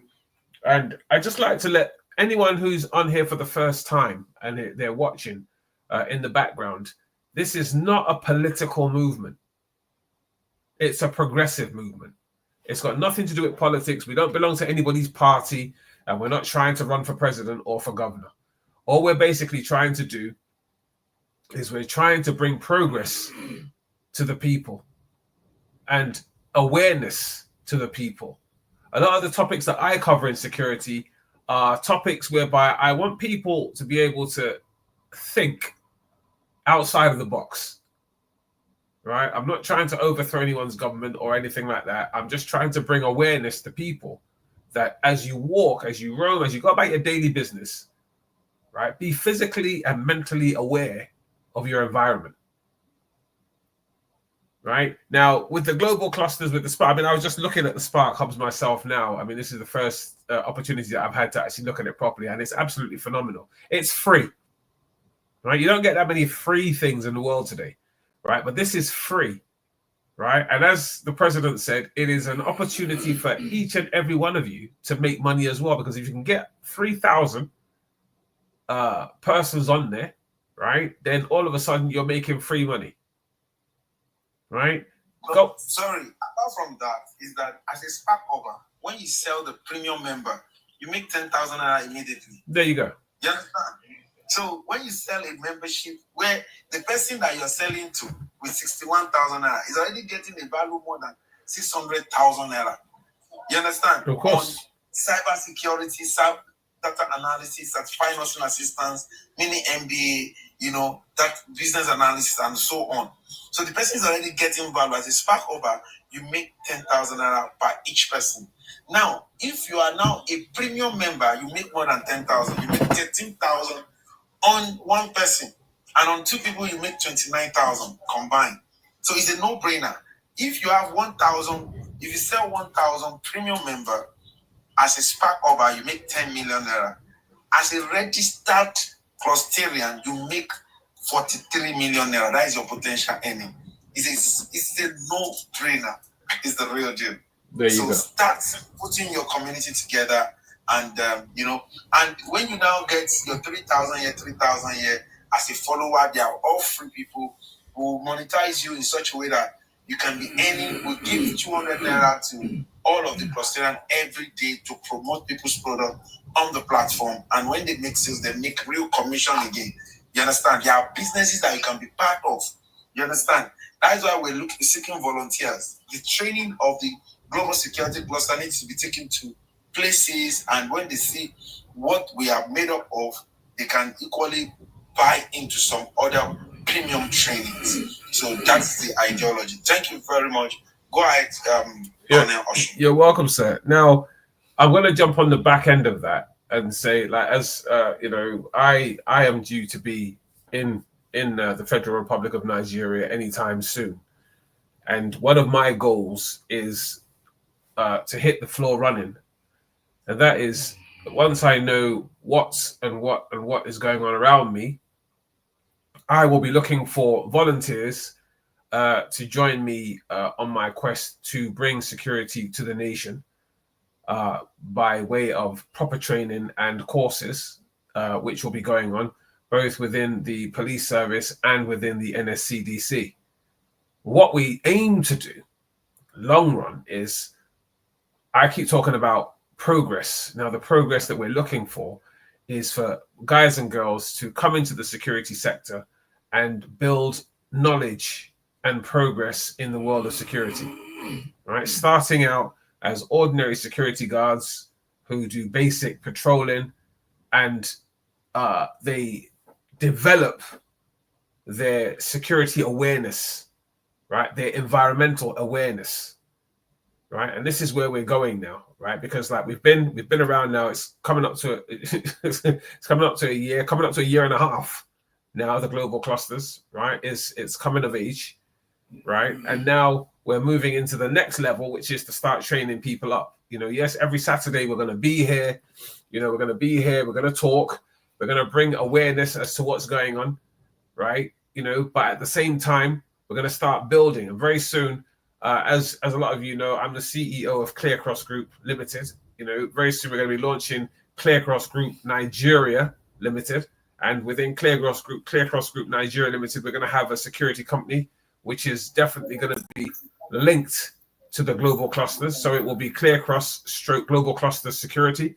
Speaker 1: and I just like to let anyone who's on here for the first time and they're watching in the background, this is not a political movement. It's a progressive movement. It's got nothing to do with politics. We don't belong to anybody's party, and we're not trying to run for president or for governor. All we're basically trying to do is we're trying to bring progress to the people and awareness to the people. A lot of the topics that I cover in security are topics whereby I want people to be able to think outside of the box, right? I'm not trying to overthrow anyone's government or anything like that. I'm just trying to bring awareness to people that as you walk, as you roam, as you go about your daily business, right? Be physically and mentally aware of your environment. Right now, with the global clusters, with the Spark, I mean, I was just looking at the Spark hubs myself now. I mean, this is the first opportunity that I've had to actually look at it properly, and it's absolutely phenomenal. It's free, right? You don't get that many free things in the world today, right? But this is free, right? And as the president said, it is an opportunity for each and every one of you to make money as well, because if you can get 3,000 persons on there, right, then all of a sudden you're making free money. Right?
Speaker 4: Go. Sorry, apart from that, is that as a spark over, when you sell the premium member, you make 10,000 immediately.
Speaker 1: There you go.
Speaker 4: You understand? So when you sell a membership where the person that you're selling to with 61,000 is already getting a value more than 600,000 naira. You understand?
Speaker 1: Of course.
Speaker 4: On cyber security, data analysis, certified nursing assistance, mini MBA, you know, that business analysis and so on. So the person is already getting value. As a spark over, you make 10,000 naira per each person. Now, if you are now a premium member, you make more than 10,000. You make 13,000 on one person, and on two people you make 29,000 combined. So it's a no-brainer. If you have 1,000, if you sell 1,000 premium member as a spark over, you make 10 million naira. As a registered clusterian, you make 43 million naira. That is your potential earning. It's a no-brainer. It's the real deal.
Speaker 1: There you go.
Speaker 4: Start putting your community together, and you know, and when you now get your 3,000 here, 3,000 here as a follower, they are all free people who monetize you in such a way that you can be earning. We give 200 naira to all of the clusterian every day to promote people's product on the platform, and when they make sales, they make real commission again. You understand? There are businesses that you can be part of. You understand? That is why we're seeking volunteers. The training of the global security cluster needs to be taken to places, and when they see what we are made up of, they can equally buy into some other premium trainings. So that's the ideology. Thank you very much. Go ahead, Colonel Oshin.
Speaker 1: You're welcome, sir. Now, I'm going to jump on the back end of that and say, like, as you know, I am due to be in the Federal Republic of Nigeria anytime soon, and one of my goals is to hit the floor running, and that is once I know what is going on around me, I will be looking for volunteers to join me on my quest to bring security to the nation by way of proper training and courses, which will be going on both within the police service and within the NSCDC. What we aim to do, long run, is I keep talking about progress. Now, the progress that we're looking for is for guys and girls to come into the security sector and build knowledge and progress in the world of security, right? Starting out as ordinary security guards who do basic patrolling, and they develop their security awareness, right? Their environmental awareness, right? And this is where we're going now, right? Because like we've been around now. It's coming up to a year and a half now. The global clusters, right? It's coming of age, right? And now we're moving into the next level, which is to start training people up. You know, yes, every Saturday we're going to be here. You know, we're going to be here. We're going to talk. We're going to bring awareness as to what's going on, right? You know, but at the same time, we're going to start building. And very soon, as a lot of you know, I'm the CEO of Clear Cross Group Limited. You know, very soon we're going to be launching Clear Cross Group Nigeria Limited. And within Clear Cross Group Nigeria Limited, we're going to have a security company, which is definitely going to be linked to the global clusters. So it will be Clear Cross / Global Cluster Security,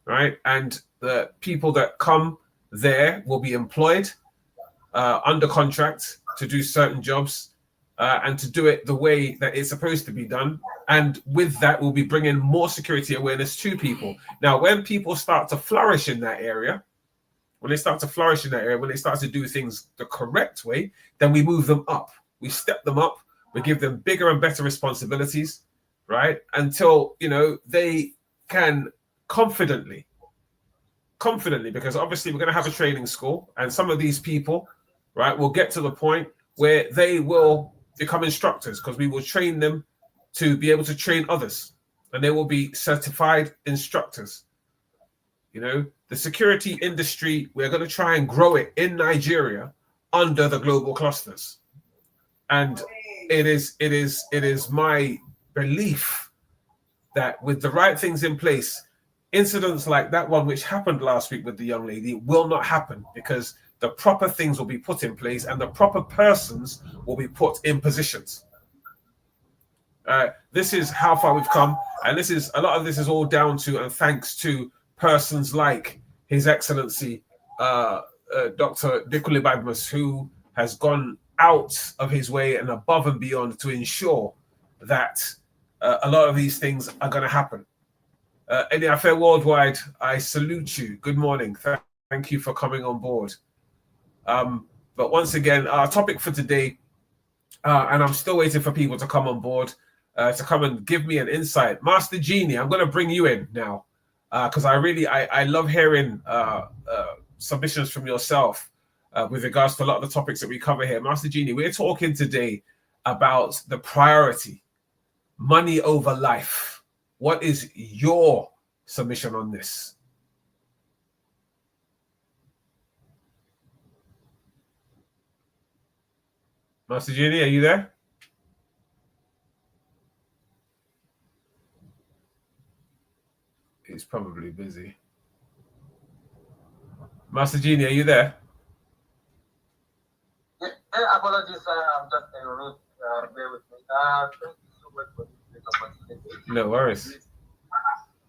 Speaker 1: right? And the people that come there will be employed under contract to do certain jobs and to do it the way that it's supposed to be done. And with that, we'll be bringing more security awareness to people. Now, when people start to flourish in that area, when they start to do things the correct way, then we move them up. We step them up. We give them bigger and better responsibilities, right? Until, you know, they can confidently, because obviously we're going to have a training school, and some of these people, right, will get to the point where they will become instructors, because we will train them to be able to train others, and they will be certified instructors. You know, the security industry, we're going to try and grow it in Nigeria under the global clusters. And it is my belief that with the right things in place, incidents like that one which happened last week with the young lady will not happen, because the proper things will be put in place and the proper persons will be put in positions. This is how far we've come, and a lot of this is all down to and thanks to persons like His Excellency Dr. Dikule Badmus, who has gone out of his way and above and beyond to ensure that a lot of these things are going to happen. Any Affair Worldwide, I salute you. Good morning. Thank you for coming on board. But once again, our topic for today, and I'm still waiting for people to come on board, to come and give me an insight. Master Genie, I'm going to bring you in now, because I love hearing submissions from yourself with regards to a lot of the topics that we cover here. Master Genie, we're talking today about the priority, money over life. What is your submission on this? Master Genie, are you there? He's probably busy. Master Genie, are you there?
Speaker 5: Apologies, I'm just en route. Bear with me. Thank you so much for this opportunity.
Speaker 1: No worries.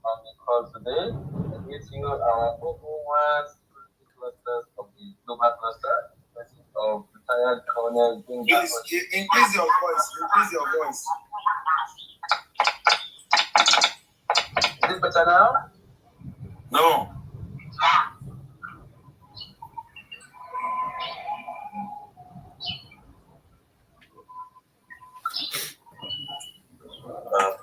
Speaker 5: On the call today, I greet you, our OO1 security clusters of the global cluster, of retired Colonel Gbenga
Speaker 4: Please increase your voice. Increase your voice.
Speaker 5: Is it better now?
Speaker 4: No.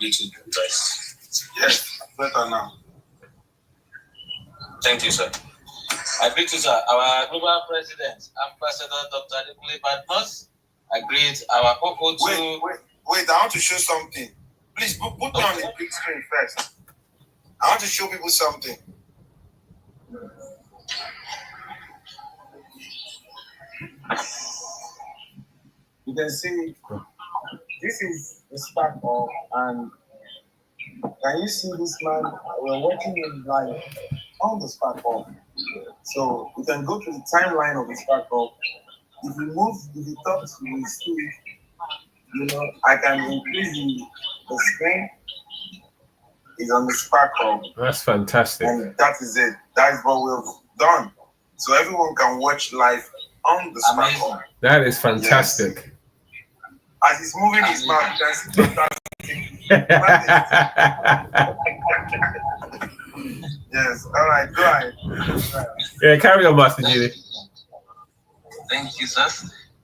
Speaker 5: Bluetooth device.
Speaker 4: Yes, better now.
Speaker 5: Thank you, sir. I greet you, sir. Our global president, Ambassador Dr. Dikule Badmus. I greet our OO2.
Speaker 4: Wait, I want to show something. Please put me on the big screen first. I want to show people something.
Speaker 5: You can see this is the spark of, and can you see this man? We're working in live on the spark of. So you can go to the timeline of the spark of. If you talk to the speed, you know, I can increase the screen. Is on the spark of.
Speaker 1: That's fantastic.
Speaker 4: And that is it. That is what we've done. So everyone can watch live on the spark of.
Speaker 1: That is fantastic.
Speaker 4: Yes. As he's moving his mouth, that's fantastic. Yes, all right, go ahead.
Speaker 1: Yeah, carry on, Master Genie.
Speaker 5: Thank you, sir.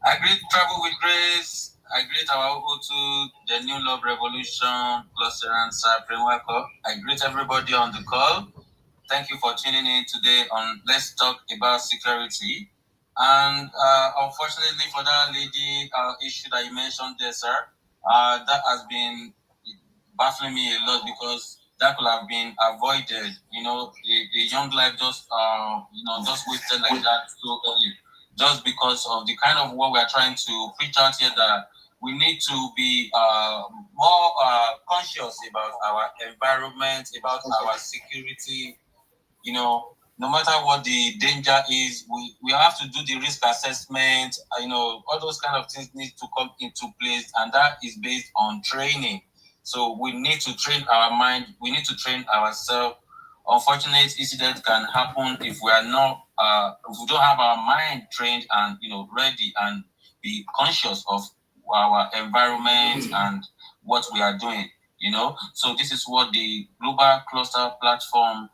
Speaker 5: I greet Travel with Grace. I greet our OO2, the New Love Revolution, Cluster and Cyprian Welcome. I greet everybody on the call. Thank you for tuning in today on Let's Talk About Security. And unfortunately for that lady issue that you mentioned there, sir,
Speaker 6: That has been baffling me a lot because that could have been avoided. A young life just just wasted like that so early, just because of the kind of what we are trying to preach out here, that we need to be more conscious about our environment, about our security. No matter what the danger is, we have to do the risk assessment. All those kind of things need to come into place, and that is based on training. So we need to train our mind. We need to train ourselves. Unfortunate incidents can happen if we are not, if we don't have our mind trained and ready and be conscious of our environment and what we are doing. So this is what the Global Cluster Platform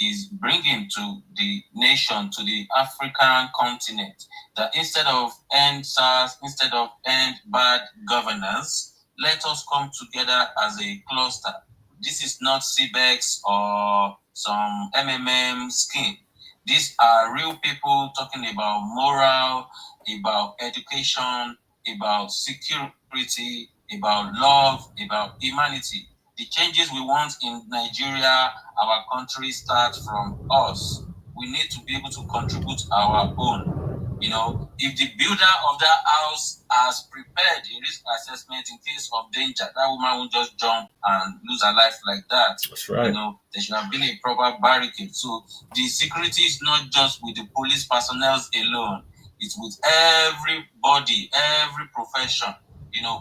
Speaker 6: is bringing to the nation, to the African continent, that instead of end SARS, instead of end bad governance, let us come together as a cluster. This is not CBEX or some MMM scheme. These are real people talking about moral, about education, about security, about love, about humanity. The changes we want in Nigeria, our country, starts from us. We need to be able to contribute our own. If the builder of that house has prepared a risk assessment in case of danger, that woman won't just jump and lose her life like that.
Speaker 1: That's right.
Speaker 6: There should have been a proper barricade. So the security is not just with the police personnel alone. It's with everybody, every profession.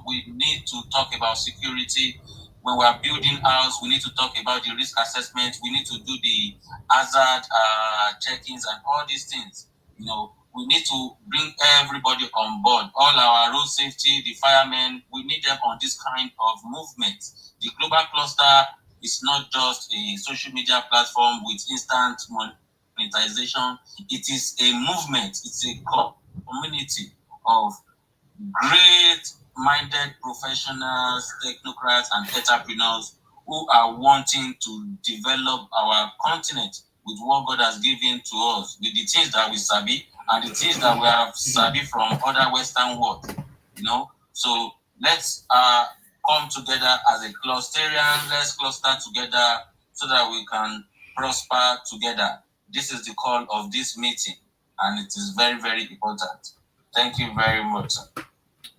Speaker 6: We need to talk about security. When we are building house, we need to talk about the risk assessment. We need to do the hazard check-ins and all these things. We need to bring everybody on board. All our road safety, the firemen, we need them on this kind of movement. The Global Cluster is not just a social media platform with instant monetization. It is a movement. It's a community of great-minded professionals, technocrats, and entrepreneurs who are wanting to develop our continent with what God has given to us, with the things that we sabi and the things that we have sabi from other Western world. So let's come together as a clusterian. Let's cluster together so that we can prosper together. This is the call of this meeting, and it is very, very important. Thank you very much, sir.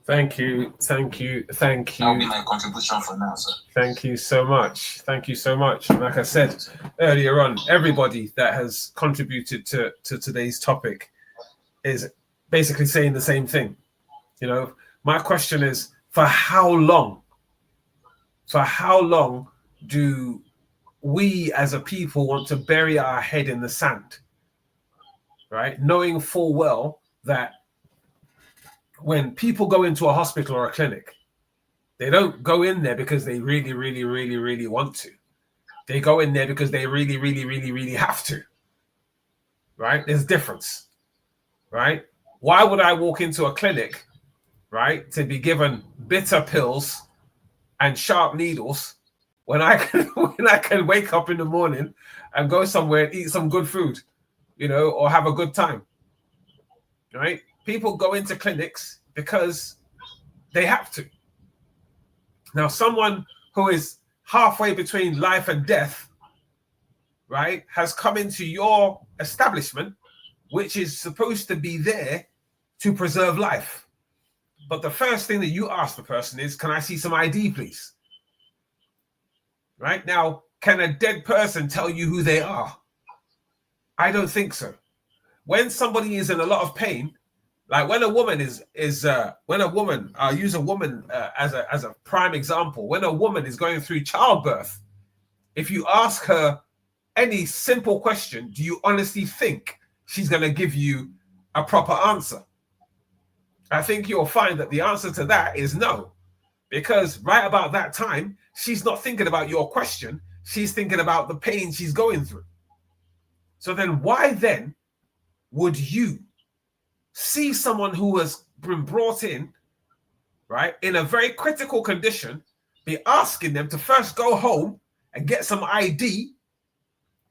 Speaker 1: Thank you.
Speaker 6: That'll be my contribution for now, sir.
Speaker 1: Thank you so much. Like I said earlier on, everybody that has contributed to today's topic is basically saying the same thing. My question is, for how long do we as a people want to bury our head in the sand, right? Knowing full well that when people go into a hospital or a clinic, they don't go in there because they really, really, really, really want to. They go in there because they really, really, really, really have to, right? There's a difference, right? Why would I walk into a clinic, right, to be given bitter pills and sharp needles when I can wake up in the morning and go somewhere and eat some good food, or have a good time, right? People go into clinics because they have to. Now, someone who is halfway between life and death, right, has come into your establishment, which is supposed to be there to preserve life. But the first thing that you ask the person is, can I see some ID, please? Right? Now, can a dead person tell you who they are? I don't think so. When somebody is in a lot of pain, like when a woman I'll use a woman as a prime example. When a woman is going through childbirth, if you ask her any simple question, do you honestly think she's going to give you a proper answer? I think you'll find that the answer to that is no, because right about that time, she's not thinking about your question. She's thinking about the pain she's going through. So then why then would you see someone who has been brought in, right, in a very critical condition, be asking them to first go home and get some ID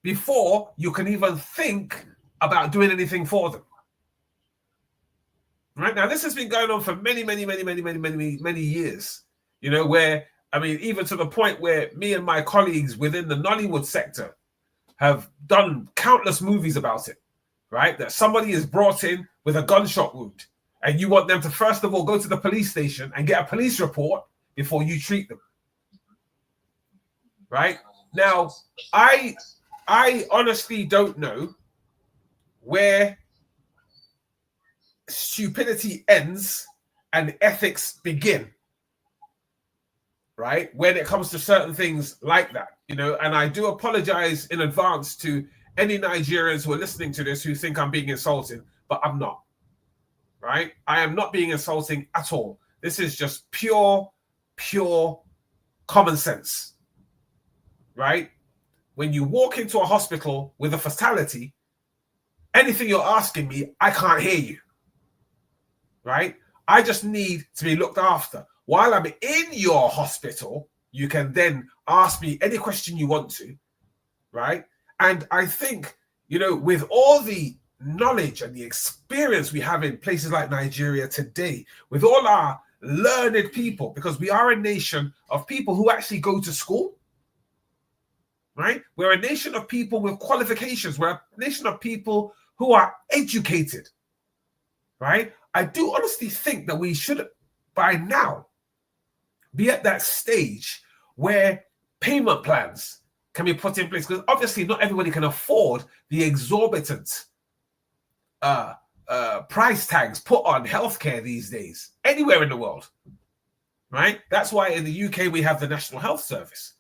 Speaker 1: before you can even think about doing anything for them? Right now, this has been going on for many years. You know, where, I mean, even to the point where me and my colleagues within the Nollywood sector have done countless movies about it, right? That somebody is brought in with a gunshot wound, and you want them to first of all go to the police station and get a police report before you treat them. Right? Now, I honestly don't know where stupidity ends and ethics begin. Right? When it comes to certain things like that, you know, and I do apologize in advance to any Nigerians who are listening to this who think I'm being insulting, but I'm not. Right? I am not being insulting at all. This is just pure common sense. Right? When you walk into a hospital with a fatality, anything you're asking me, I can't hear you. Right? I just need to be looked after. While I'm in your hospital, you can then ask me any question you want to, right? And I think, you know, with all the knowledge and the experience we have in places like Nigeria today, with all our learned people, because we are a nation of people who actually go to school, right? We're a nation of people with qualifications. We're a nation of people who are educated, right? I do honestly think that we should, by now, be at that stage where payment plans can be put in place, because obviously not everybody can afford the exorbitant price tags put on healthcare these days, anywhere in the world, right? That's why in the UK we have the National Health Service,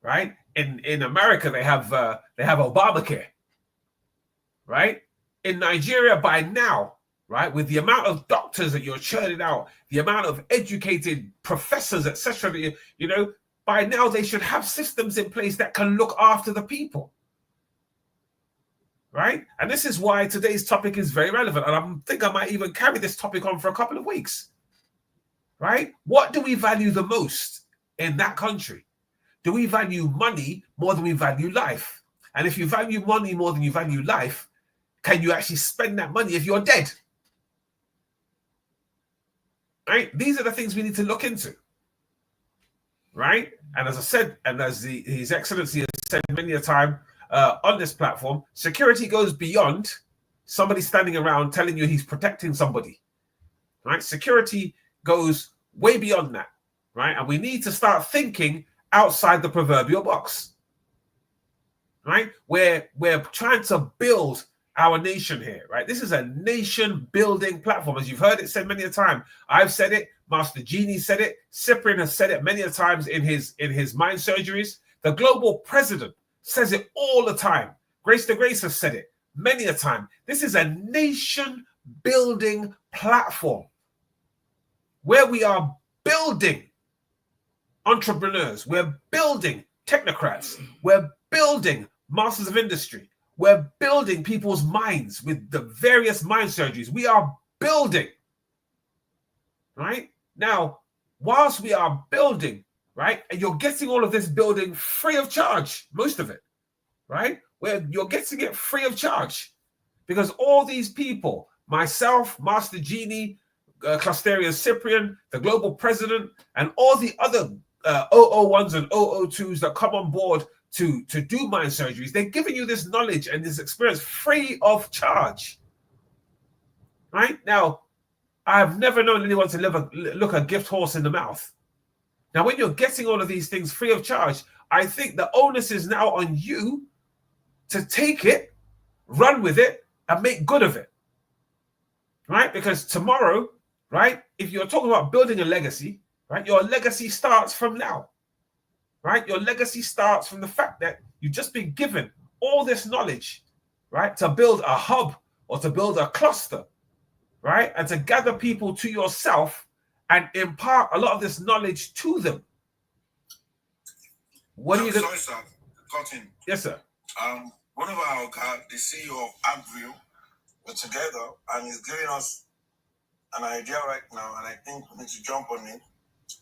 Speaker 1: right? In America they have Obamacare, right? In Nigeria by now, right, with the amount of doctors that you're churning out, the amount of educated professors, etc., you know, by now they should have systems in place that can look after the people, right? And this is why today's topic is very relevant, and I think I might even carry this topic on for a couple of weeks, right? What do we value the most in that country? Do we value money more than we value life? And if you value money more than you value life, can you actually spend that money if you're dead? Right? These are the things we need to look into. Right? And as I said, and as His Excellency has said many a time on this platform, security goes beyond somebody standing around telling you he's protecting somebody. Right? Security goes way beyond that. Right? And we need to start thinking outside the proverbial box. Right? We're trying to build our nation here, right? This is a nation building platform. As you've heard it said many a time. I've said it, Master Genie said it, Cyprian has said it many a times in his mind surgeries. The global president says it all the time. Grace the Grace has said it many a time. This is a nation building platform where we are building entrepreneurs, we're building technocrats, we're building masters of industry. We're building people's minds with the various mind surgeries. We are building, right? Now, whilst we are building, right, and you're getting all of this building free of charge, most of it, right? Where you're getting it free of charge because all these people, myself, Master Genie, Clusterian Cyprian, the global president, and all the other 001s and 002s that come on board to do mind surgeries, they're giving you this knowledge and this experience free of charge. Right? Now, I've never known anyone to look a gift horse in the mouth. Now, when you're getting all of these things free of charge, I think the onus is now on you to take it, run with it, and make good of it. Right? Because tomorrow, right, if you're talking about building a legacy, right, your legacy starts from now. Right? Your legacy starts from the fact that you've just been given all this knowledge, right, to build a hub or to build a cluster, right, and to gather people to yourself and impart a lot of this knowledge to them. What are you going to...
Speaker 4: Sorry, sir. Cutting.
Speaker 1: Yes, sir.
Speaker 4: One of our guys, the CEO of Agview, we're together and he's giving us an idea right now, and I think we need to jump on it.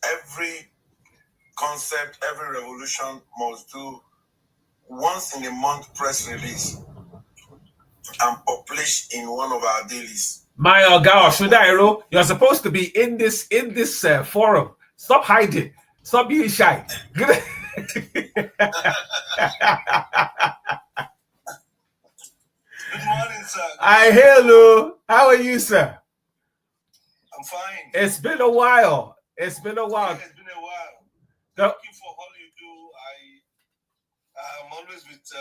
Speaker 4: Every concept, every revolution must do once in a month press release and publish in one of our dailies.
Speaker 1: My gosh, Shudairo, you're supposed to be in this forum Stop hiding. Stop being shy.
Speaker 3: Good morning, sir.
Speaker 1: Hello. How are you, sir?
Speaker 3: I'm fine.
Speaker 1: It's been a while. It's been a while.
Speaker 3: Yeah, it's been a while.
Speaker 1: Go.
Speaker 3: Thank you for all you do. I'm always with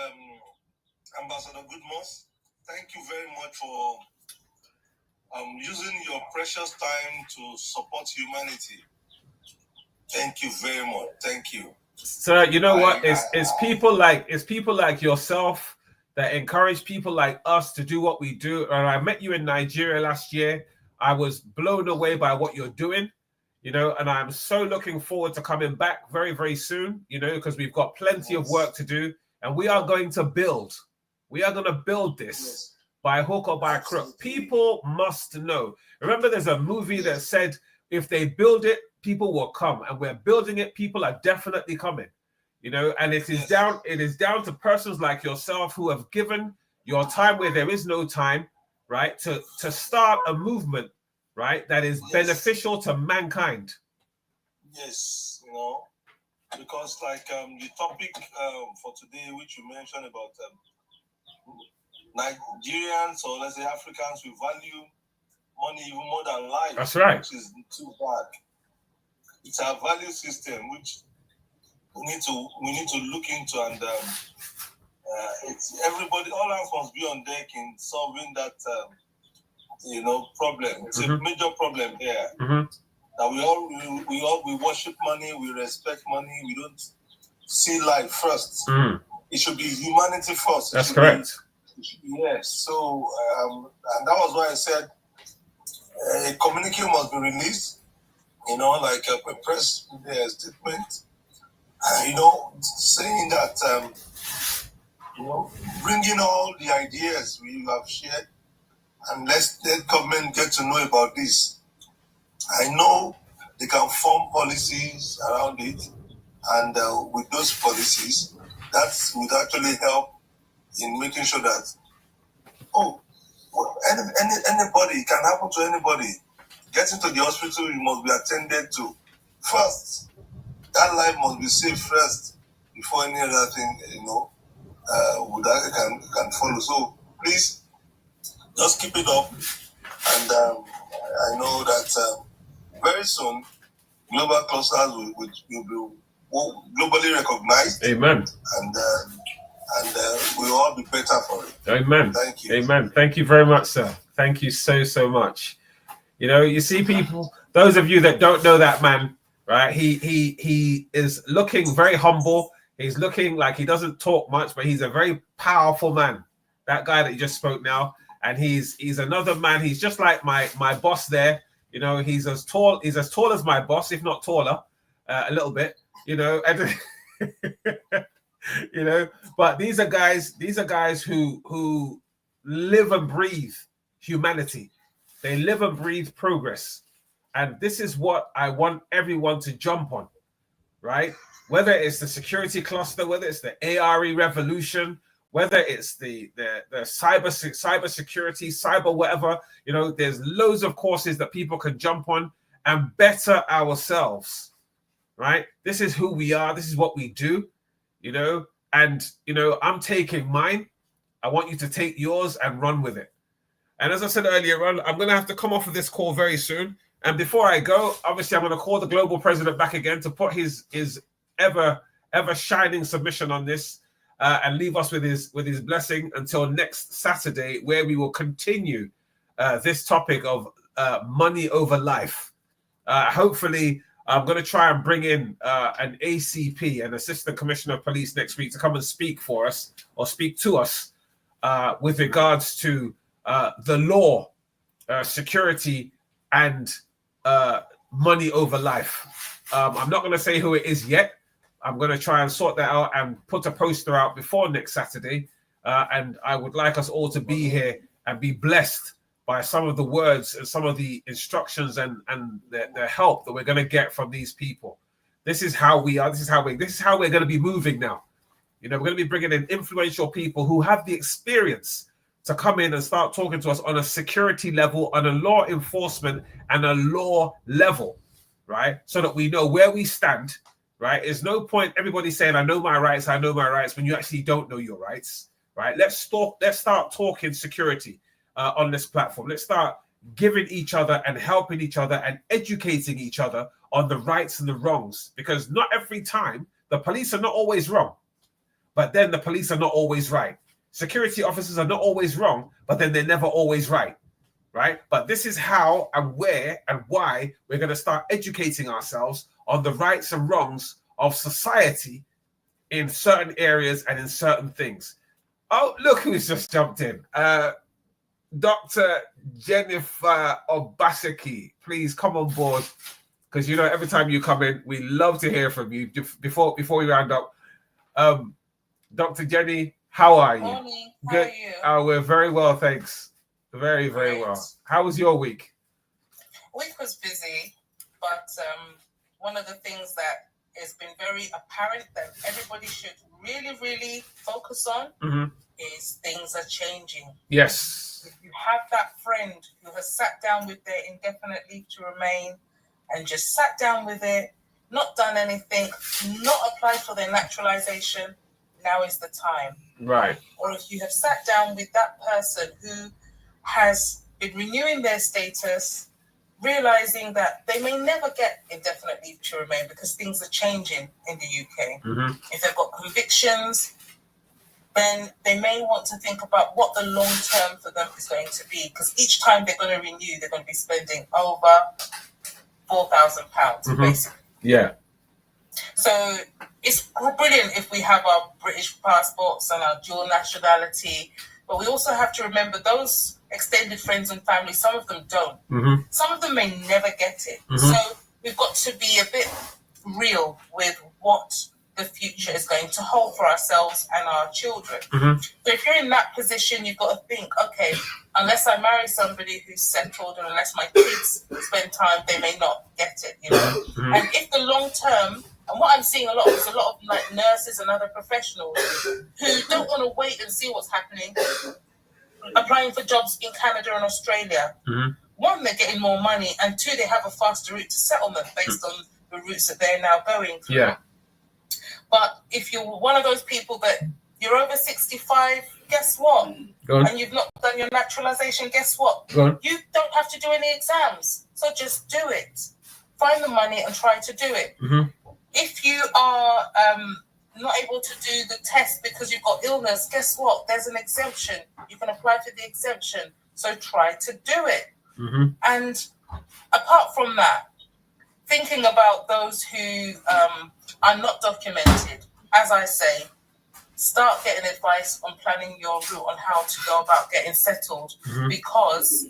Speaker 3: Ambassador Goodmoss. Thank you very much for using your precious time to support humanity. Thank you very much. Thank you.
Speaker 1: Sir, you know what? It's people like yourself that encourage people like us to do what we do. And I met you in Nigeria last year. I was blown away by what you're doing, you know, and I'm so looking forward to coming back very, very soon, you know, because we've got plenty of work to do, and we are going to build. We are going to build this by hook or by crook. People must know. Remember, there's a movie that said, if they build it, people will come, and we're building it. People are definitely coming, you know, and it is down to persons like yourself who have given your time where there is no time, right, to start a movement, right, that is beneficial to mankind.
Speaker 3: Yes, you know, because like the topic for today, which you mentioned about Nigerians, or let's say Africans, we value money even more than life.
Speaker 1: That's right.
Speaker 3: Which is too bad. It's our value system which we need to look into, and it's everybody, all hands must be on deck in solving that you know, problem. It's a major problem here. That we worship money, we respect money, we don't see life first. It should be humanity first.
Speaker 1: That's correct.
Speaker 3: Yes. So and that was why I said a communique must be released. You know, like a press statement. You know, saying that you know, bringing all the ideas we have shared, and let government get to know about this. I know they can form policies around it, and with those policies, that would actually help in making sure that anybody, it can happen to anybody. Getting to the hospital, you must be attended to first. That life must be saved first before any other thing, you know, can follow. So please, just keep it up, and I know that very soon global clusters will be globally recognized.
Speaker 1: Amen.
Speaker 3: And we'll all be better for it.
Speaker 1: Amen.
Speaker 3: Thank you.
Speaker 1: Amen. Thank you very much, sir. Thank you so much. You know, you see, people, those of you that don't know that man, right? He is looking very humble. He's looking like he doesn't talk much, but he's a very powerful man. That guy that you just spoke now, and he's another man. He's just like my boss there. You know, he's as tall as my boss, if not taller, a little bit. You know, and you know. But these are guys who live and breathe humanity. They live and breathe progress. And this is what I want everyone to jump on, right? Whether it's the security cluster, whether it's the ARE revolution, whether it's the cyber security, cyber whatever, you know, there's loads of courses that people can jump on and better ourselves, right? This is who we are. This is what we do, you know, and, you know, I'm taking mine. I want you to take yours and run with it. And as I said earlier on, I'm going to have to come off of this call very soon. And before I go, obviously, I'm going to call the global president back again to put his ever shining submission on this and leave us with his blessing until next Saturday, where we will continue this topic of money over life. Hopefully, I'm going to try and bring in an ACP, an Assistant Commissioner of Police, next week to come and speak for us or speak to us with regards to the law, security, and money over life. I'm not going to say who it is yet. I'm going to try and sort that out and put a poster out before next Saturday. And I would like us all to be here and be blessed by some of the words and some of the instructions and the help that we're going to get from these people. This is how we are. This is how we're going to be moving now. You know, we're going to be bringing in influential people who have the experience to come in and start talking to us on a security level, on a law enforcement and a law level, right? So that we know where we stand, right? There's no point everybody saying, I know my rights, when you actually don't know your rights, right? Let's start talking security on this platform. Let's start giving each other and helping each other and educating each other on the rights and the wrongs, because not every time the police are not always wrong, but then the police are not always right. Security officers are not always wrong, but then they're never always right. Right? But this is how and where and why we're going to start educating ourselves on the rights and wrongs of society in certain areas and in certain things. Oh, look who's just jumped in. Dr. Jennifer Obaseki, please come on board, because you know every time you come in, we love to hear from you. Before we round up, Dr. Jenny, how are you?
Speaker 7: Morning. How
Speaker 1: Good.
Speaker 7: are you?
Speaker 1: We're very well, thanks. Very, very
Speaker 7: Great.
Speaker 1: well. How was your week?
Speaker 7: Week was busy, but one of the things that has been very apparent that everybody should really, really focus on is things are changing.
Speaker 1: Yes.
Speaker 7: If you have that friend who has sat down with their indefinite leave to remain and just sat down with it, not done anything, not applied for their naturalization, now is the time.
Speaker 1: Right.
Speaker 7: Or if you have sat down with that person who has been renewing their status, realizing that they may never get indefinite leave to remain because things are changing in the UK. If they've got convictions, then they may want to think about what the long term for them is going to be, because each time they're going to renew, they're going to be spending over £4,000, basically.
Speaker 1: Yeah.
Speaker 7: So it's brilliant if we have our British passports and our dual nationality, but we also have to remember those extended friends and family, some of them don't. Some of them may never get it. So we've got to be a bit real with what the future is going to hold for ourselves and our children. So if you're in that position, you've got to think, okay, unless I marry somebody who's settled and unless my kids spend time, they may not get it, you know. And if the long term, and what I'm seeing a lot is a lot of like nurses and other professionals who don't want to wait and see what's happening, applying for jobs in Canada and Australia. One, they're getting more money, and two, they have a faster route to settlement based on the routes that they're now going through.
Speaker 1: Yeah.
Speaker 7: But if you're one of those people that you're over 65, guess what? And you've not done your naturalization, guess what? You don't have to do any exams. So just do it. Find the money and try to do it. If you are not able to do the test because you've got illness, guess what? There's an exemption. You can apply for the exemption. So try to do it. And apart from that, thinking about those who are not documented, as I say, start getting advice on planning your route on how to go about getting settled, because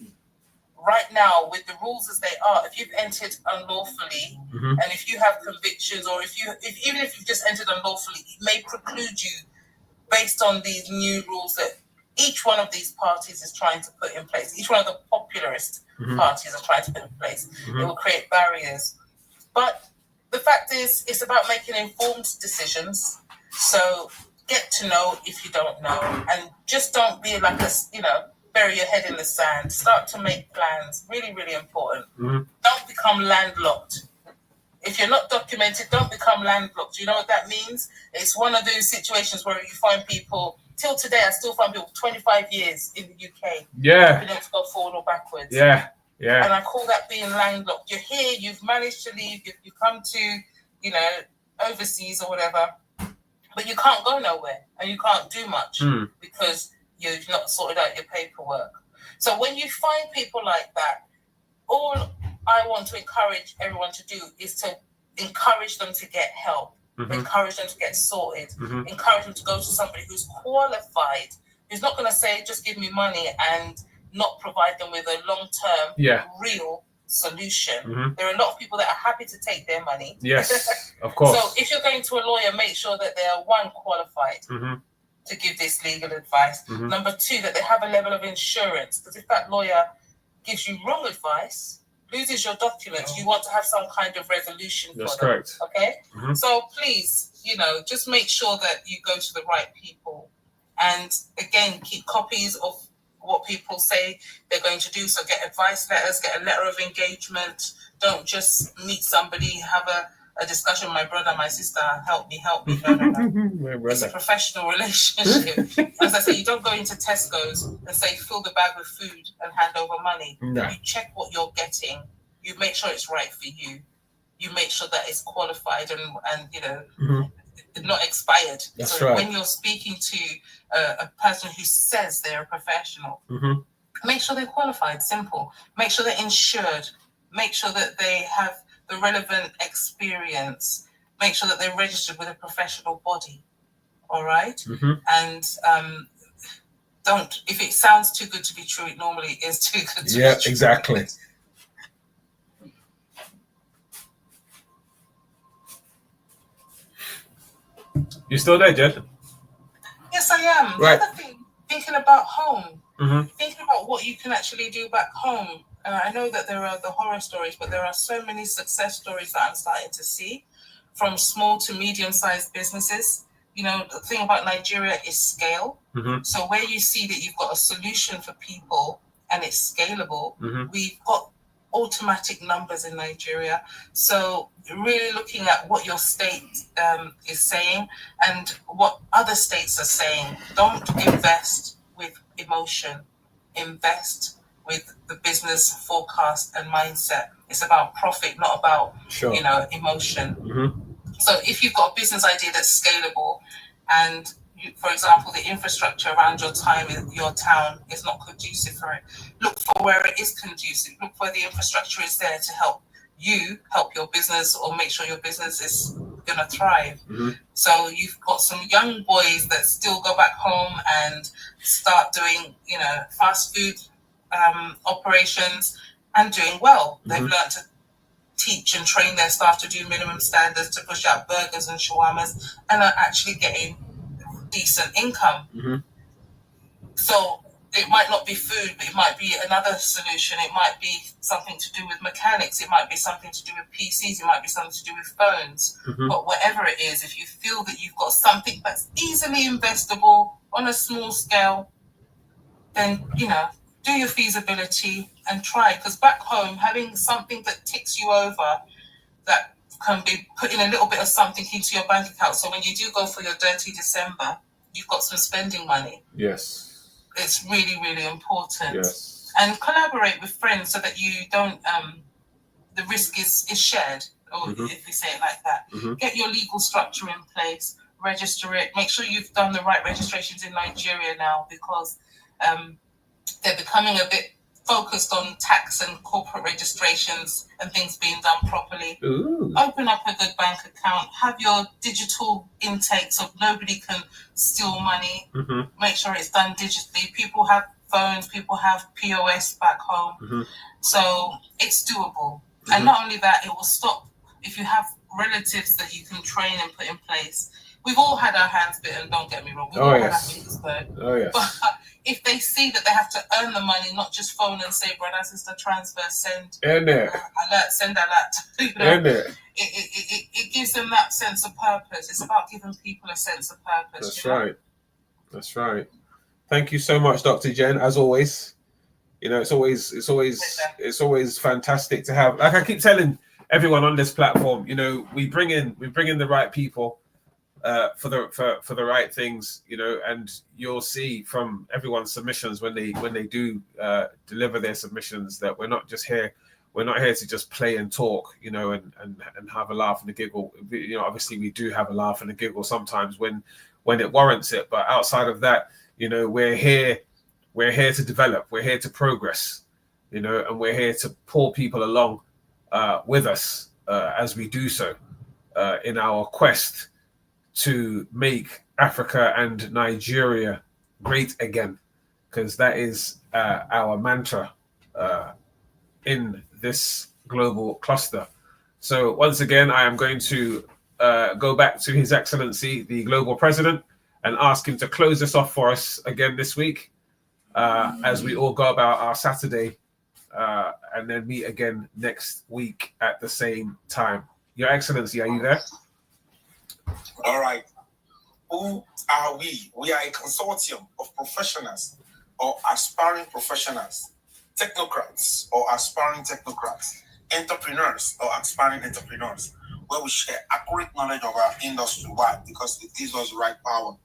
Speaker 7: right now, with the rules as they are, if you've entered unlawfully and if you have convictions, or even if you've just entered unlawfully, it may preclude you based on these new rules that each one of these parties is trying to put in place. Each one of the popularist parties are trying to put in place. It will create barriers. But the fact is, it's about making informed decisions. So get to know if you don't know, and just don't be like a, bury your head in the sand. Start to make plans. Really, really important. Don't become landlocked. If you're not documented, don't become landlocked. You know what that means? It's one of those situations where you find people, till today, I still find people 25 years in the UK.
Speaker 1: Yeah.
Speaker 7: Being able to go forward or backwards.
Speaker 1: Yeah. Yeah.
Speaker 7: And I call that being landlocked. You're here, you've managed to leave, you've come to, overseas or whatever, but you can't go nowhere and you can't do much because you've not sorted out your paperwork. So when you find people like that, all I want to encourage everyone to do is to encourage them to get help, encourage them to get sorted, encourage them to go to somebody who's qualified, who's not going to say, just give me money and not provide them with a long-term, real solution. There are a lot of people that are happy to take their money.
Speaker 1: Yes, of course.
Speaker 7: So if you're going to a lawyer, make sure that they are, one, qualified to give this legal advice. Number two, that they have a level of insurance. Because if that lawyer gives you wrong advice, loses your documents, you want to have some kind of resolution for them.
Speaker 1: That's correct.
Speaker 7: Okay? So please, just make sure that you go to the right people. And again, keep copies of what people say they're going to do. So get advice letters, get a letter of engagement. Don't just meet somebody, have a discussion, my brother, my sister, help me. No. It's a professional relationship. As I say, you don't go into Tesco's and say, fill the bag with food and hand over money.
Speaker 1: No.
Speaker 7: You check what you're getting. You make sure it's right for you. You make sure that it's qualified and you know, not expired.
Speaker 1: That's
Speaker 7: so
Speaker 1: right.
Speaker 7: When you're speaking to a person who says they're a professional, make sure they're qualified. Simple. Make sure they're insured. Make sure that they have the relevant experience. Make sure that they're registered with a professional body. All right? And don't, if it sounds too good to be true, it normally is too good to be true.
Speaker 1: Yeah, exactly. You still there, Jen?
Speaker 7: Yes, I am.
Speaker 1: Right.
Speaker 7: The other thing, thinking about home,
Speaker 1: Mm-hmm.
Speaker 7: thinking about what you can actually do back home. I know that there are the horror stories, but there are so many success stories that I'm starting to see from small to medium-sized businesses. You know, the thing about Nigeria is scale.
Speaker 1: Mm-hmm.
Speaker 7: So where you see that you've got a solution for people and it's scalable,
Speaker 1: Mm-hmm.
Speaker 7: we've got automatic numbers in Nigeria. So really looking at what your state is saying and what other states are saying. Don't invest with emotion. Invest with the business forecast and mindset. It's about profit, not about you know, emotion.
Speaker 1: Mm-hmm.
Speaker 7: So if you've got a business idea that's scalable and you, for example, the infrastructure around your your town is not conducive for it, look for where it is conducive. Look where the infrastructure is there to help you help your business or make sure your business is going to thrive.
Speaker 1: Mm-hmm.
Speaker 7: So you've got some young boys that still go back home and start doing, you know, fast food operations and doing well. They've learned to teach and train their staff to do minimum standards, to push out burgers and shawarmas, and are actually getting decent income. So it might not be food, but it might be another solution. It might be something to do with mechanics. It might be something to do with PCs. It might be something to do with phones. But whatever it is, if you feel that you've got something that's easily investable on a small scale, then, you know, do your feasibility and try. Because back home, having something that ticks you over, that can be putting a little bit of something into your bank account. So when you do go for your dirty December, you've got some spending money.
Speaker 1: Yes.
Speaker 7: It's really, really important.
Speaker 1: Yes.
Speaker 7: And collaborate with friends so that you don't, the risk is shared, or if we say it like that. Get your legal structure in place, register it, make sure you've done the right registrations in Nigeria now, because they're becoming a bit focused on tax and corporate registrations and things being done properly. Open up a good bank account, have your digital intake so nobody can steal money. Make sure it's done digitally. People have phones, people have POS back home. So it's doable. And not only that, it will stop if you have relatives that you can train and put in place. We've all had our hands bitten, don't get me wrong. We've all had our fingers burnt. But if they see that they have to earn the money, not just phone and say, brother, sister, transfer, send, alert, send alert. You know, it gives them that sense of purpose. It's about giving people a sense of purpose.
Speaker 1: That's right. That's right. Thank you so much, Dr. Jen, as always. You know, it's always fantastic to have, like I keep telling everyone on this platform, you know, we bring in the right people for the right things, you know, and you'll see from everyone's submissions when they do deliver their submissions that we're not here to just play and talk, you know, and have a laugh and a giggle. You know, obviously we do have a laugh and a giggle sometimes when it warrants it, but outside of that, you know, we're here to develop, we're here to progress, you know, and we're here to pull people along with us as we do so in our quest to make Africa and Nigeria great again, because that is our mantra in this global cluster. So once again, I am going to go back to His Excellency, the Global President, and ask him to close this off for us again this week as we all go about our Saturday and then meet again next week at the same time. Your Excellency, are you there?
Speaker 4: All right. Who are we? We are a consortium of professionals or aspiring professionals, technocrats or aspiring technocrats, entrepreneurs or aspiring entrepreneurs, where we share accurate knowledge of our industry. Why? Because it gives us the right power,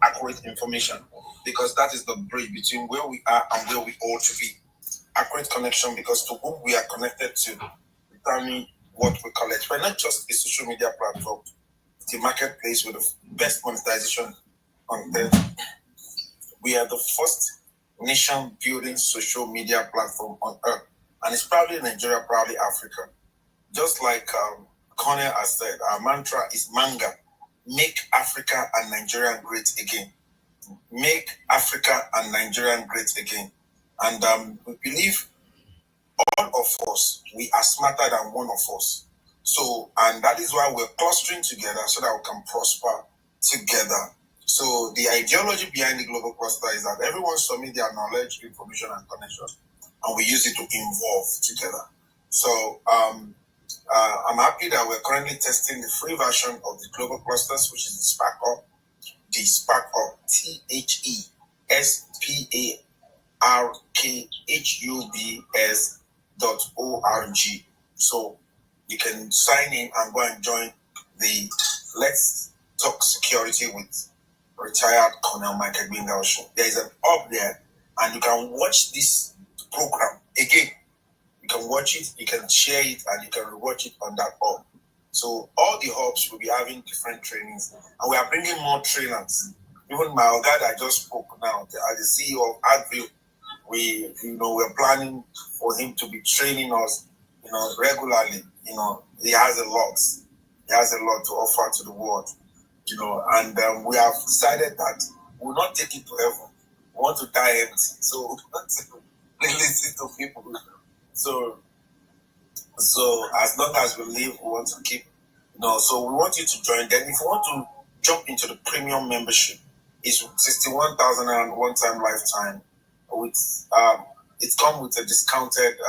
Speaker 4: accurate information, because that is the bridge between where we are and where we ought to be. Accurate connection, because to whom we are connected to determine what we collect. We're not just a social media platform, it's a marketplace with the best monetization content. We are the first nation building social media platform on earth, and it's proudly Nigeria, proudly Africa. Just like Colonel has said, our mantra is manga, make Africa and Nigeria great again. Make Africa and Nigeria great again. And we believe all of us, we are smarter than one of us. So, and that is why we're clustering together so that we can prosper together. So the ideology behind the global cluster is that everyone submit their knowledge, information, and connection, and we use it to evolve together. So I'm happy that we're currently testing the free version of the global clusters, which is the Spark Up, THESPARKHUBS.org. So you can sign in and go and join the Let's Talk Security with retired Colonel Michael Gbenga Oshin. There is an hub there, and you can watch this program again. You can watch it, you can share it, and you can rewatch it on that hub. So all the hubs will be having different trainings, and we are bringing more trainers. Even my guy that I just spoke now, as the CEO of Advil, we're planning for him to be training us, regularly. He has a lot. He has a lot to offer to the world. And we have decided that we'll not take it to heaven. We want to die empty. So we want to listen to people. So as long as we live, we want to keep, so we want you to join. Then if you want to jump into the premium membership, it's 61,000 and one-time lifetime. It comes with a discounted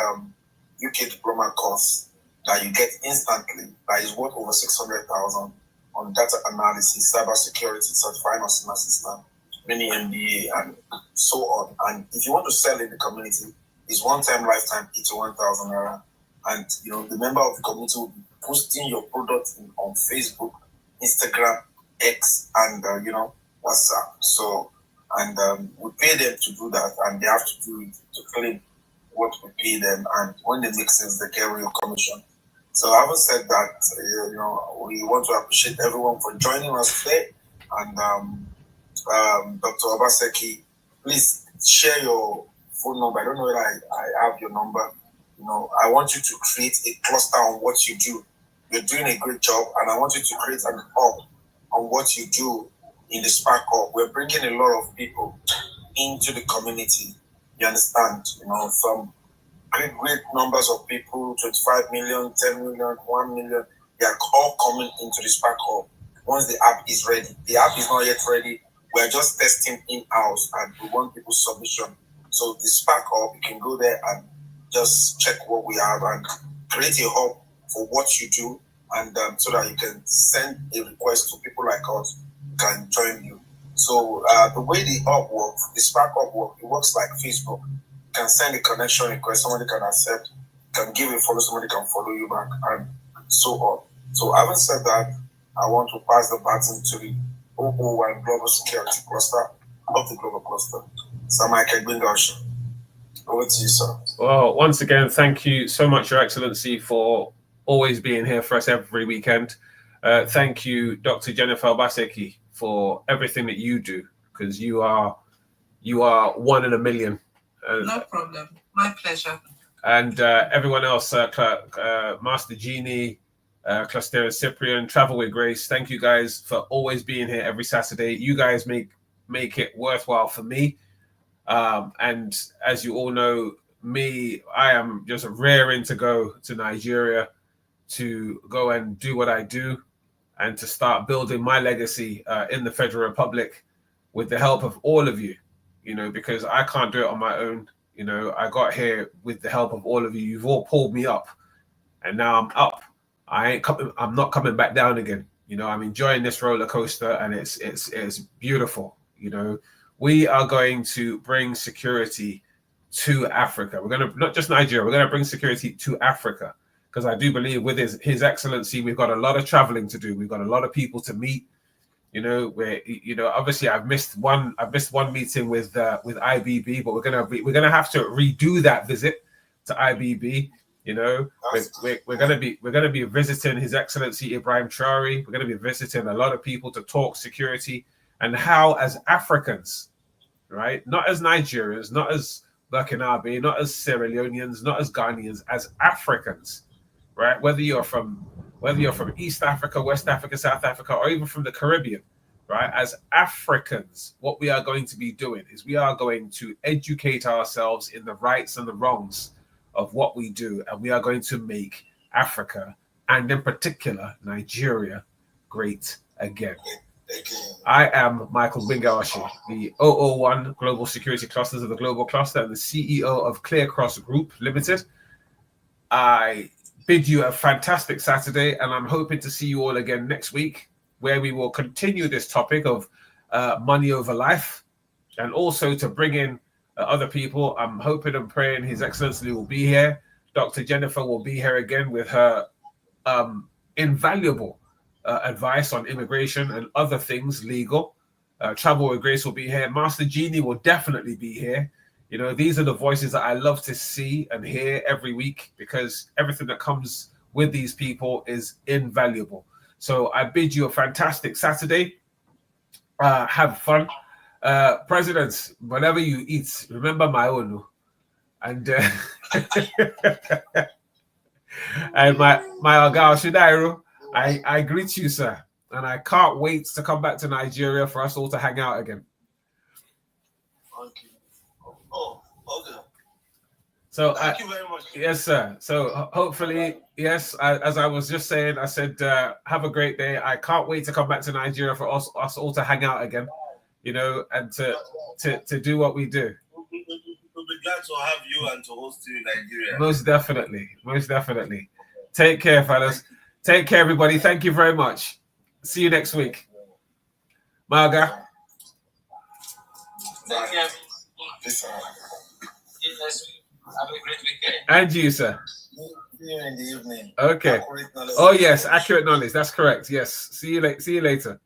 Speaker 4: UK diploma course that you get instantly. That is worth over 600,000 on data analysis, cybersecurity, certified nursing assistant, mini MBA, and so on. And if you want to sell in the community, it's one-time lifetime, 81,000 naira. And the member of the community will be posting your product on Facebook, Instagram, X, and WhatsApp. So, and we pay them to do that, and they have to do it to claim what we pay them. And when they make sense, they carry your commission. So, having said that, we want to appreciate everyone for joining us today. And Dr. Obaseki, please share your phone number. I don't know whether I have your number. I want you to create a cluster on what you do. You're doing a great job, and I want you to create an hub on what you do in the Spark Hub. We're bringing a lot of people into the community. You understand? Some great numbers of people, 25 million, 10 million, 1 million. They are all coming into the Spark Hub once the app is ready. The app is not yet ready. We're just testing in-house, and we want people's submission. So the Spark Hub, you can go there and just check what we have and create a hub for what you do, and so that you can send a request to people like us who can join you. So the way the hub works, the Spark Hub works, it works like Facebook. You can send a connection request, somebody can accept, you can give a follow, somebody can follow you back, and so on. So having said that, I want to pass the baton to the OO1 Global Security Cluster of the Global Cluster, Sir Michael Gbenga Oshin. Over to you, sir.
Speaker 1: Well, once again, thank you so much, Your Excellency, for always being here for us every weekend. Thank you, Dr. Jennifer Obaseki, for everything that you do, because you are one in a million.
Speaker 7: No problem. My pleasure.
Speaker 1: And everyone else, Master Genie, Cluster Cyprian, Travel with Grace, thank you guys for always being here every Saturday. You guys make it worthwhile for me. And as you all know, I am just raring to go to Nigeria to go and do what I do and to start building my legacy in the Federal Republic with the help of all of you, because I can't do it on my own. I got here with the help of all of you. You've all pulled me up, and now I'm up. I'm not coming back down again. I'm enjoying this roller coaster, and it's beautiful. we are going to bring security to Africa. We're going to, not just Nigeria, we're going to bring security to Africa, because I do believe with His Excellency, we've got a lot of traveling to do. We've got a lot of people to meet. You know, where, you know, obviously I've missed one meeting with IBB, but we're gonna have to redo that visit to IBB. You know, we're gonna be visiting His Excellency Ibrahim Traore. We're gonna be visiting a lot of people to talk security and how, as Africans, right, not as Nigerians, not as Burkinabe, not as Sierra Leoneans, not as Ghanaians, as Africans, right? Whether you're from East Africa, West Africa, South Africa, or even from the Caribbean, right? As Africans, what we are going to be doing is we are going to educate ourselves in the rights and the wrongs of what we do, and we are going to make Africa, and in particular Nigeria, great again. I am Michael Gbenga Oshin, the 001 Global Security Clusters of the Global Cluster and the CEO of Clear Cross Group Limited. I bid you a fantastic Saturday, and I'm hoping to see you all again next week, where we will continue this topic of money over life, and also to bring in other people. I'm hoping and praying His Excellency will be here. Dr. Jennifer will be here again with her invaluable advice on immigration and other things legal. Travel with Grace will be here. Master Genie will definitely be here. You know, these are the voices that I love to see and hear every week, because everything that comes with these people is invaluable. So I bid you a fantastic Saturday. Have fun. Presidents, whatever you eat, remember my own. And and my Oga Oshidairo, I greet you, sir. And I can't wait to come back to Nigeria for us all to hang out again.
Speaker 4: Thank you. Oh, okay.
Speaker 1: So
Speaker 4: thank you very much.
Speaker 1: Yes, sir. So hopefully, yes, as I was just saying, I said, have a great day. I can't wait to come back to Nigeria for us all to hang out again, you know, and to do what we do.
Speaker 4: We'll be glad to have you and to host you in Nigeria.
Speaker 1: Most definitely. Most definitely. Take care, fellas. Take care, everybody. Thank you very much. See you next week. Marga.
Speaker 6: Thank you.
Speaker 4: Peace out.
Speaker 6: Have a great weekend.
Speaker 1: And you, sir.
Speaker 2: See you in the evening.
Speaker 1: Okay. Oh, yes. Accurate knowledge. That's correct. Yes. See you later.